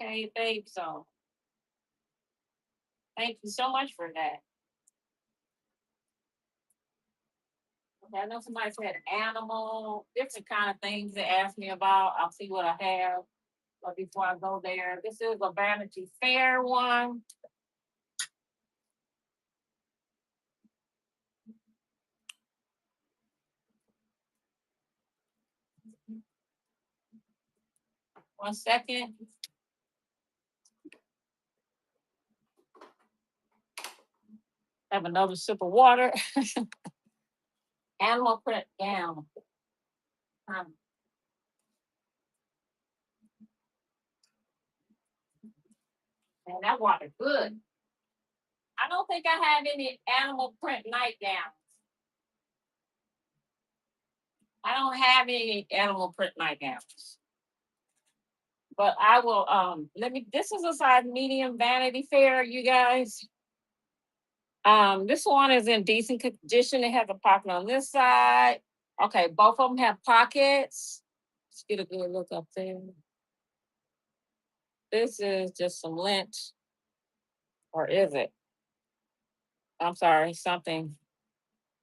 Okay, babe. So thank you so much for that. Okay, I know somebody said animal, different kind of things they asked me about. I'll see what I have. But before I go there, this is a Vanity Fair one. One second. Have another sip of water. Animal print gown. Um, Man, that water good. I don't think I have any animal print nightgowns. I don't have any animal print nightgowns. But I will let me, this is a size medium Vanity Fair, you guys. This one is in decent condition. It has a pocket on this side. Okay, both of them have pockets. Let's get a good look up there. This is just some lint, or is it? I'm sorry, something.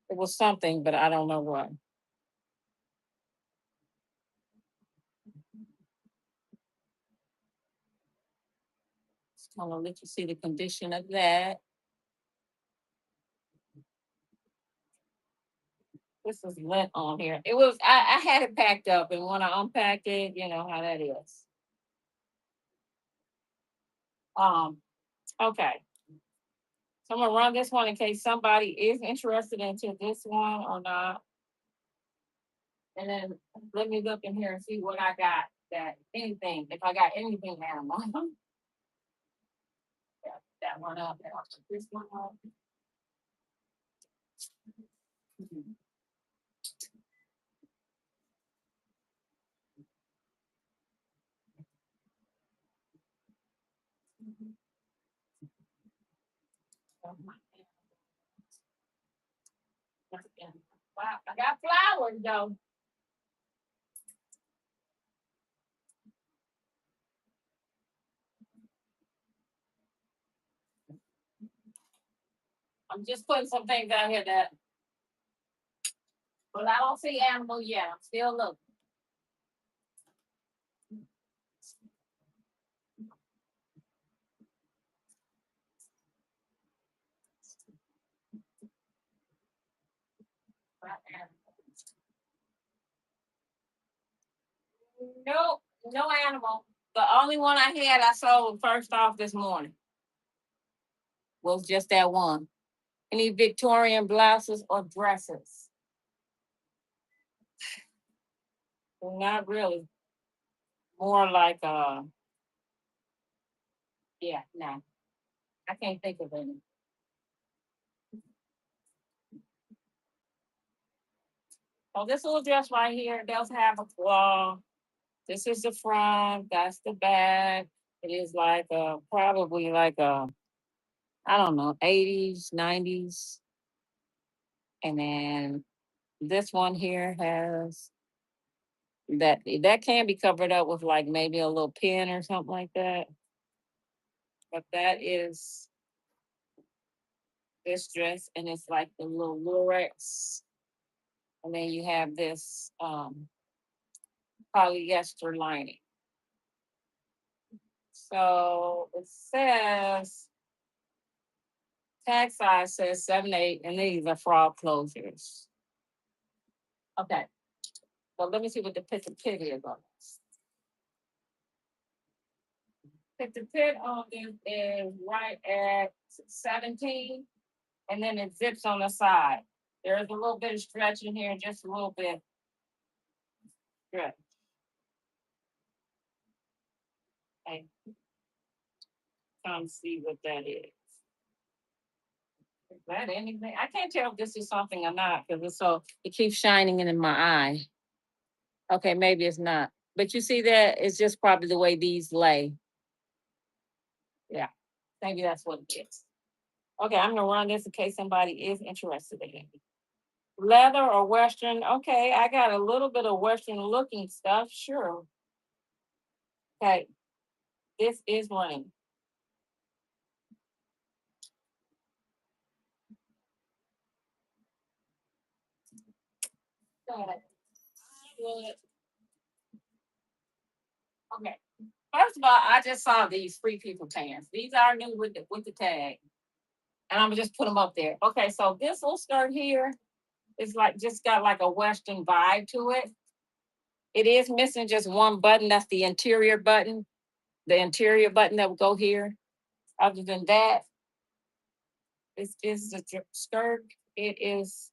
It was something, but I don't know what. Just gonna let you see the condition of that. This is lint on here. It was I had it packed up, and when I unpacked it, you know how that is. Um, okay. So I'm gonna run this one in case somebody is interested into this one or not. And then let me look in here and see what I got. That anything, if I got anything animal. Yeah, that one up. And I'll put this one up. Mhm. Oh, my God. Wow, I got flowers though. I'm just putting some things out here that, but I don't see animal yet. I'm still looking. Nope, no animal. The only one I had I sold first off this morning was just that one. Any Victorian blouses or dresses? Not really. More like yeah, no. I can't think of any. Oh, this little dress right here does have a flaw. This is the front, that's the back. It is like probably like I don't know, 80s, 90s. And then this one here has that can be covered up with like maybe a little pin or something like that. But that is this dress, and it's like the little lurex. And then you have this polyester lining. So it says tag size says 7'8", and these are frog closures. Okay, so let me see what the pit is on this. The pit on this is right at 17, and then it zips on the side. There's a little bit of stretch in here, just a little bit stretch. Okay, trying to see what that is. Is that anything? I can't tell if this is something or not because it keeps shining in my eye. Okay, maybe it's not. But you see that it's just probably the way these lay. Yeah, maybe that's what it is. Okay, I'm gonna run this in case somebody is interested in it. Leather or Western? Okay, I got a little bit of Western looking stuff. Sure. Okay, this is running. Good. Good. Okay. First of all, I just saw these free people pants. These are new with the tag, and I'm gonna just put them up there. Okay, so this little skirt here is like just got like a Western vibe to it. It is missing just one button. That's the interior button that will go here. Other than that, this is the skirt. It is,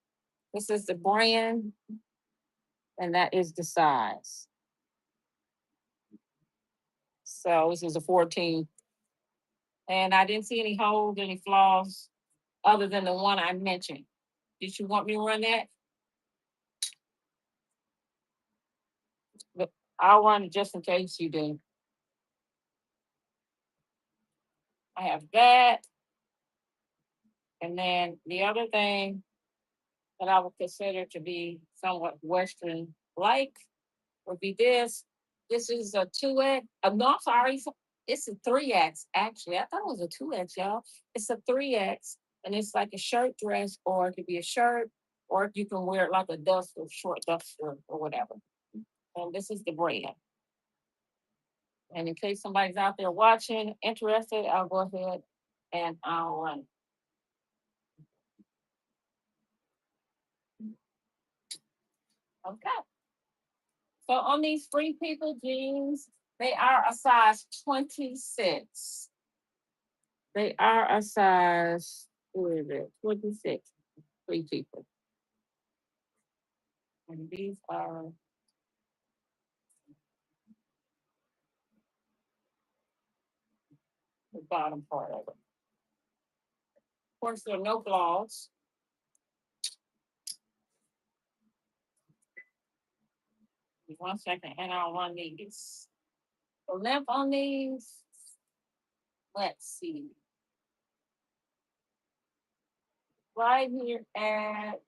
this is the brand, and that is the size. So this is a 14. And I didn't see any holes, any flaws, other than the one I mentioned. Did you want me to run that? But I'll run it just in case you do. I have that. And then the other thing that I would consider to be somewhat Western like would be this. This is a 2X. No, I'm sorry. It's a 3X, actually. I thought it was a 2X, y'all. It's a 3X, and it's like a shirt dress, or it could be a shirt, or you can wear it like a duster, short duster, or whatever. And this is the brand. And in case somebody's out there watching, interested, I'll go ahead and I'll run. Okay. So on these Free People jeans, they are a size 26. They are a size, what is it? 26. Free People. And these are the bottom part of it. Of course, there are no blogs. Give me 1 second, and I'll run these. The length on these, let's see. Right here at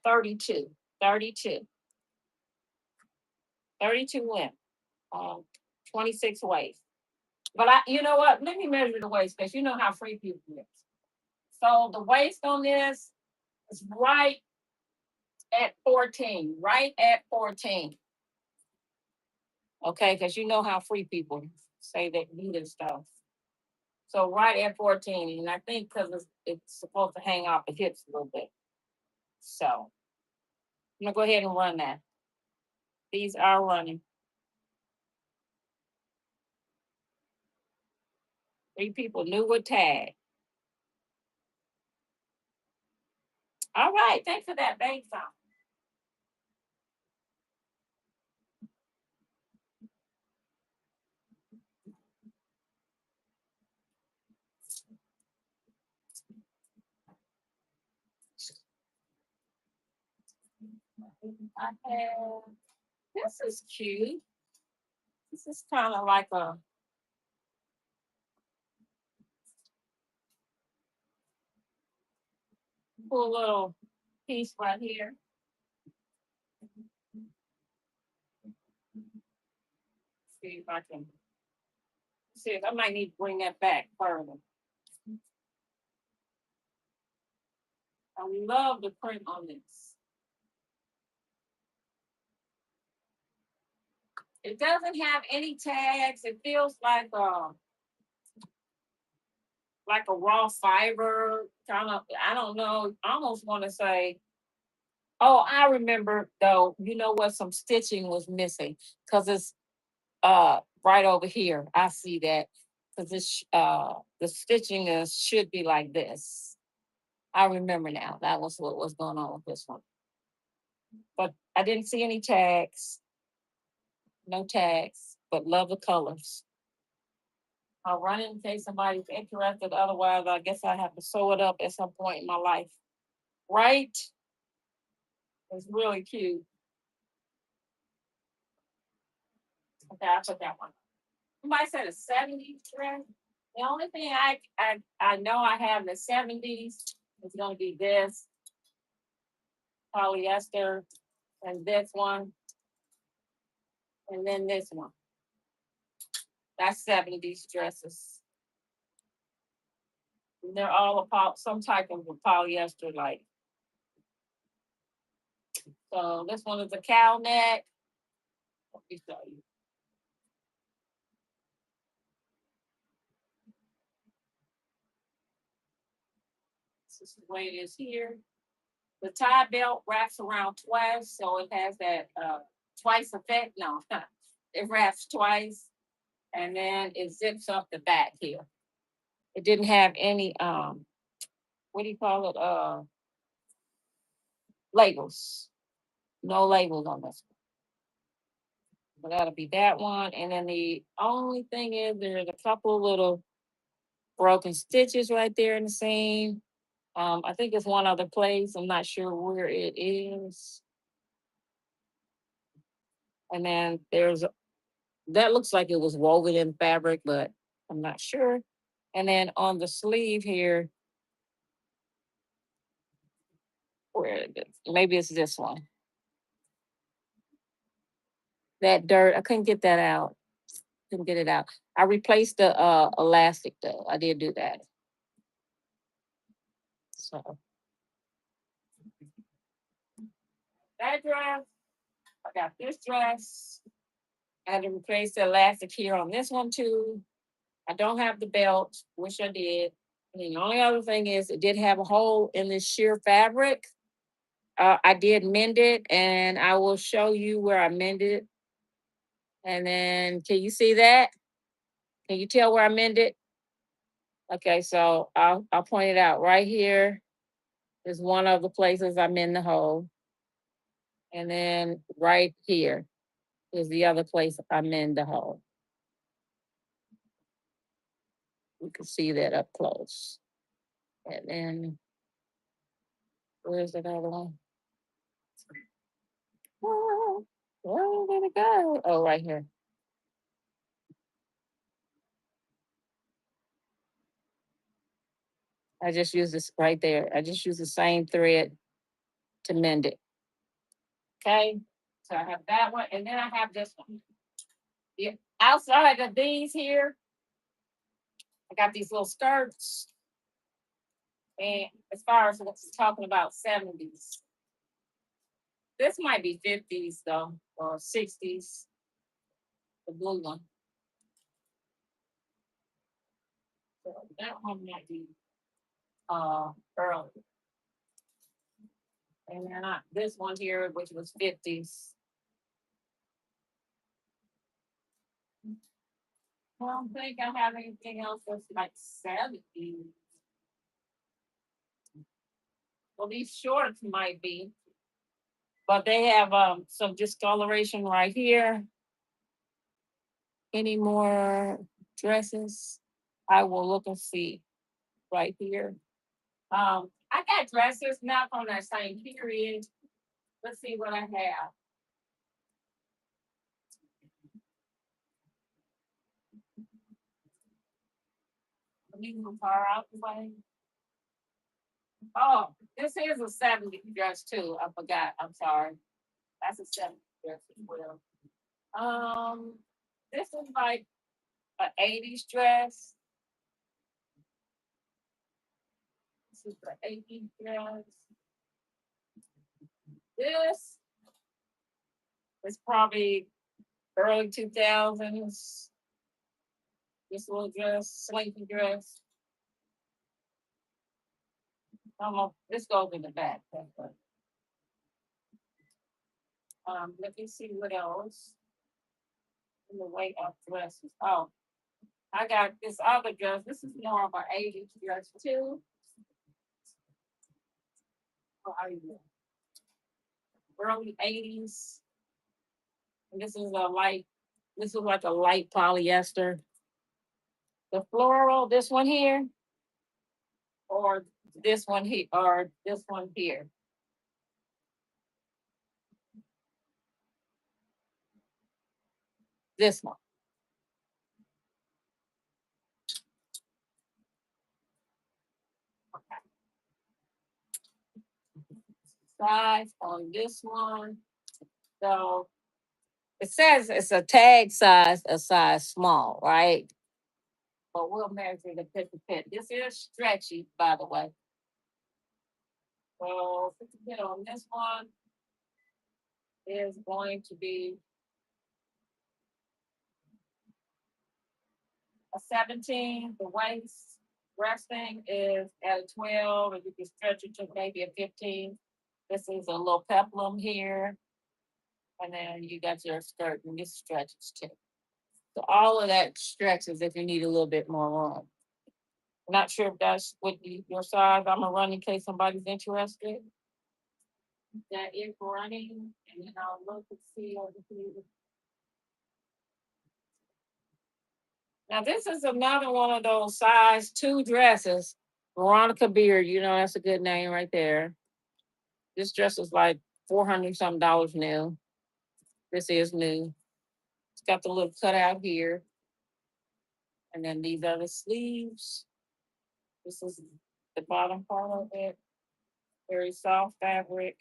32. 32. 32 length. 26 waist. But you know what? Let me measure the waist because you know how Free People is. So the waist on this is right at 14. Right at 14. Okay, because you know how Free People say they need this stuff. So right at 14, and I think because it's supposed to hang off the hips a little bit. So I'm gonna go ahead and run that. These are running. Free People new with tag. All right, thanks for that, bank song. I have, this is cute. This is kind of like a cool little piece right here. See if I can see if I might need to bring that back further. I love the print on this. It doesn't have any tags. It feels like a raw fiber kind of. I don't know. I almost want to say. Oh, I remember though. You know what? Some stitching was missing because it's right over here. I see that because this the stitching is should be like this. I remember now. That was what was going on with this one. But I didn't see any tags. No tags, but love the colors. I'll run it in case somebody's interested. Otherwise, I guess I have to sew it up at some point in my life. Right? It's really cute. Okay, I put that one. Somebody said a 70s trend. The only thing I know I have in the 70s is gonna be this polyester and this one and then this one. That's 70s dresses. And they're all about some type of polyester like. So this one is a cow neck. Let me show you. This is the way it is here. The tie belt wraps around twice, so it has that twice effect. No, it wraps twice, and then it zips up the back here. It didn't have any what do you call it? Labels. No labels on this one. But that'll be that one. And then the only thing is there's a couple little broken stitches right there in the seam. I think it's one other place. I'm not sure where it is. And then there's that looks like it was woven in fabric, but I'm not sure. And then on the sleeve here, where is it? Maybe it's this one. That dirt, I couldn't get that out. Couldn't get it out. I replaced the elastic though. I did do that. So that dress, I got this dress. I had to replace the elastic here on this one too. I don't have the belt, wish I did. And the only other thing is it did have a hole in this sheer fabric. I did mend it, and I will show you where I mended. And then, can you see that? Can you tell where I mended? Okay, so I'll point it out. Right here is one of the places I mend the hole. And then right here is the other place I mend the hole. You can see that up close. And then where's that other one? Oh, where did it go? Oh, right here. I just use this right there. I just use the same thread to mend it. Okay. So I have that one, and then I have this one. Yeah. Outside of these here, I got these little skirts. And as far as what's talking about 70s, this might be 50s though, or 60s, the blue one. So that one might be early. And then this one here, which was 50s. I don't think I have anything else that's like 70s. Well, these shorts might be, but they have some discoloration right here. Any more dresses? I will look and see right here. I got dresses not from that same period. Let's see what I have. Let me move far out the way. Oh, this is a 70s dress too. I forgot. I'm sorry. That's a 70s dress as well. This is like an 80s dress. This is the 80s dress. This is probably early 2000s. This little dress, slinky dress. This goes in the back. Let me see what else in the way of dresses. Oh, I got this other dress. This is more of an 80s dress too. Oh, how you doing? Early 80s. And this is a light, this is like a light polyester. The floral, this one here, or this one here, or this one here. This one. Size on this one. So it says it's a tag size, a size small, right? But we'll measure the fit to fit. This is stretchy, by the way. So fit to fit on this one is going to be a 17. The waist resting is at a 12, and you can stretch it to maybe a 15. This is a little peplum here. And then you got your skirt, and this stretches too. So all of that stretches if you need a little bit more room. Not sure if that's what your size. I'm gonna run in case somebody's interested. That is running, and then I'll look and see over here. Now this is another one of those size 2 dresses. Veronica Beard, you know that's a good name right there. This dress is like 400 something dollars new. This is new. It's got the little cutout here. And then these are the sleeves. This is the bottom part of it. Very soft fabric.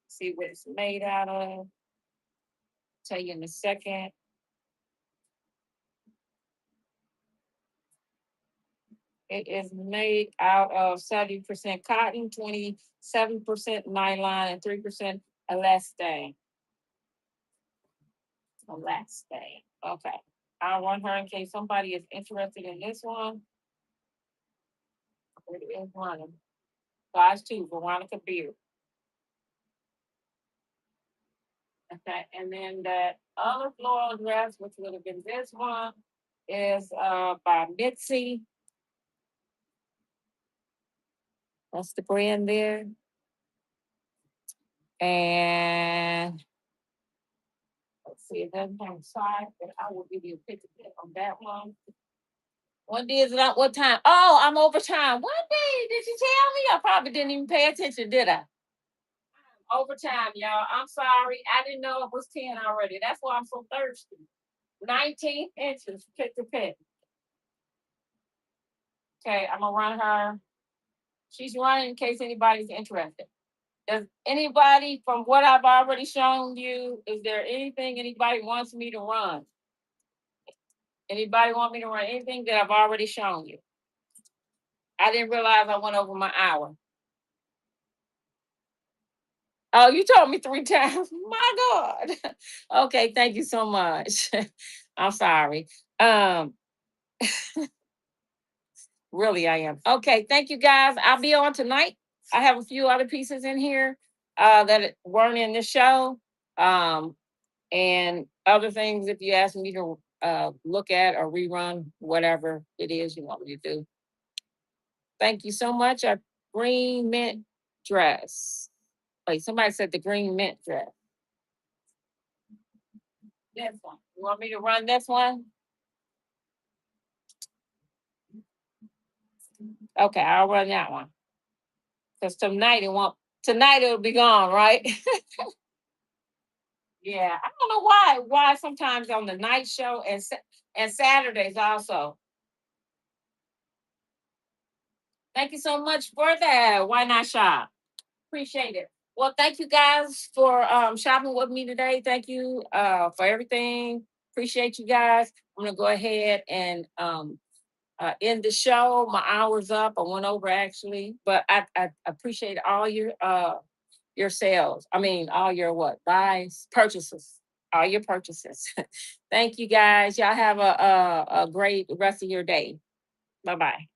See what it's made out of. Tell you in a second. It is made out of 70% cotton, 27% nylon, and 3% elastane. Elastane. Okay. I'll run her in case somebody is interested in this one. It is running. Size 2, Veronica Beard. Okay, and then that other floral dress, which would have been this one, is by Mitzi. That's the brand there. And let's see, it doesn't have size, but I will give you a picture on that one. What day is it on? What time? Oh, I'm overtime. What day did you tell me? I probably didn't even pay attention, did I? Overtime, y'all. I'm sorry. I didn't know it was 10 already. That's why I'm so thirsty. 19 inches, pick to pick. Okay, I'm gonna run her. She's running in case anybody's interested. Does anybody, from what I've already shown you, is there anything anybody wants me to run? Anybody want me to run anything that I've already shown you? I didn't realize I went over my hour. Oh, you told me 3 times. My God. Okay, thank you so much. I'm sorry. Um, really, I am. Okay, thank you guys. I'll be on tonight. I have a few other pieces in here that weren't in the show. Um, and other things if you ask me to look at or rerun whatever it is you want me to do. Thank you so much. A green mint dress. Wait, somebody said the green mint dress. This one. You want me to run this one? Okay, I'll run that one. Because tonight it won't. Tonight it'll be gone, right? Yeah, I don't know why. Why sometimes on the night show and Saturdays also. Thank you so much for that. Why not shop? Appreciate it. Well, thank you guys for shopping with me today. Thank you for everything. Appreciate you guys. I'm gonna go ahead and end the show. My hour's up. I went over actually, but I appreciate all your sales. I mean, all your what buys, purchases, all your purchases. Thank you guys. Y'all have a great rest of your day. Bye bye.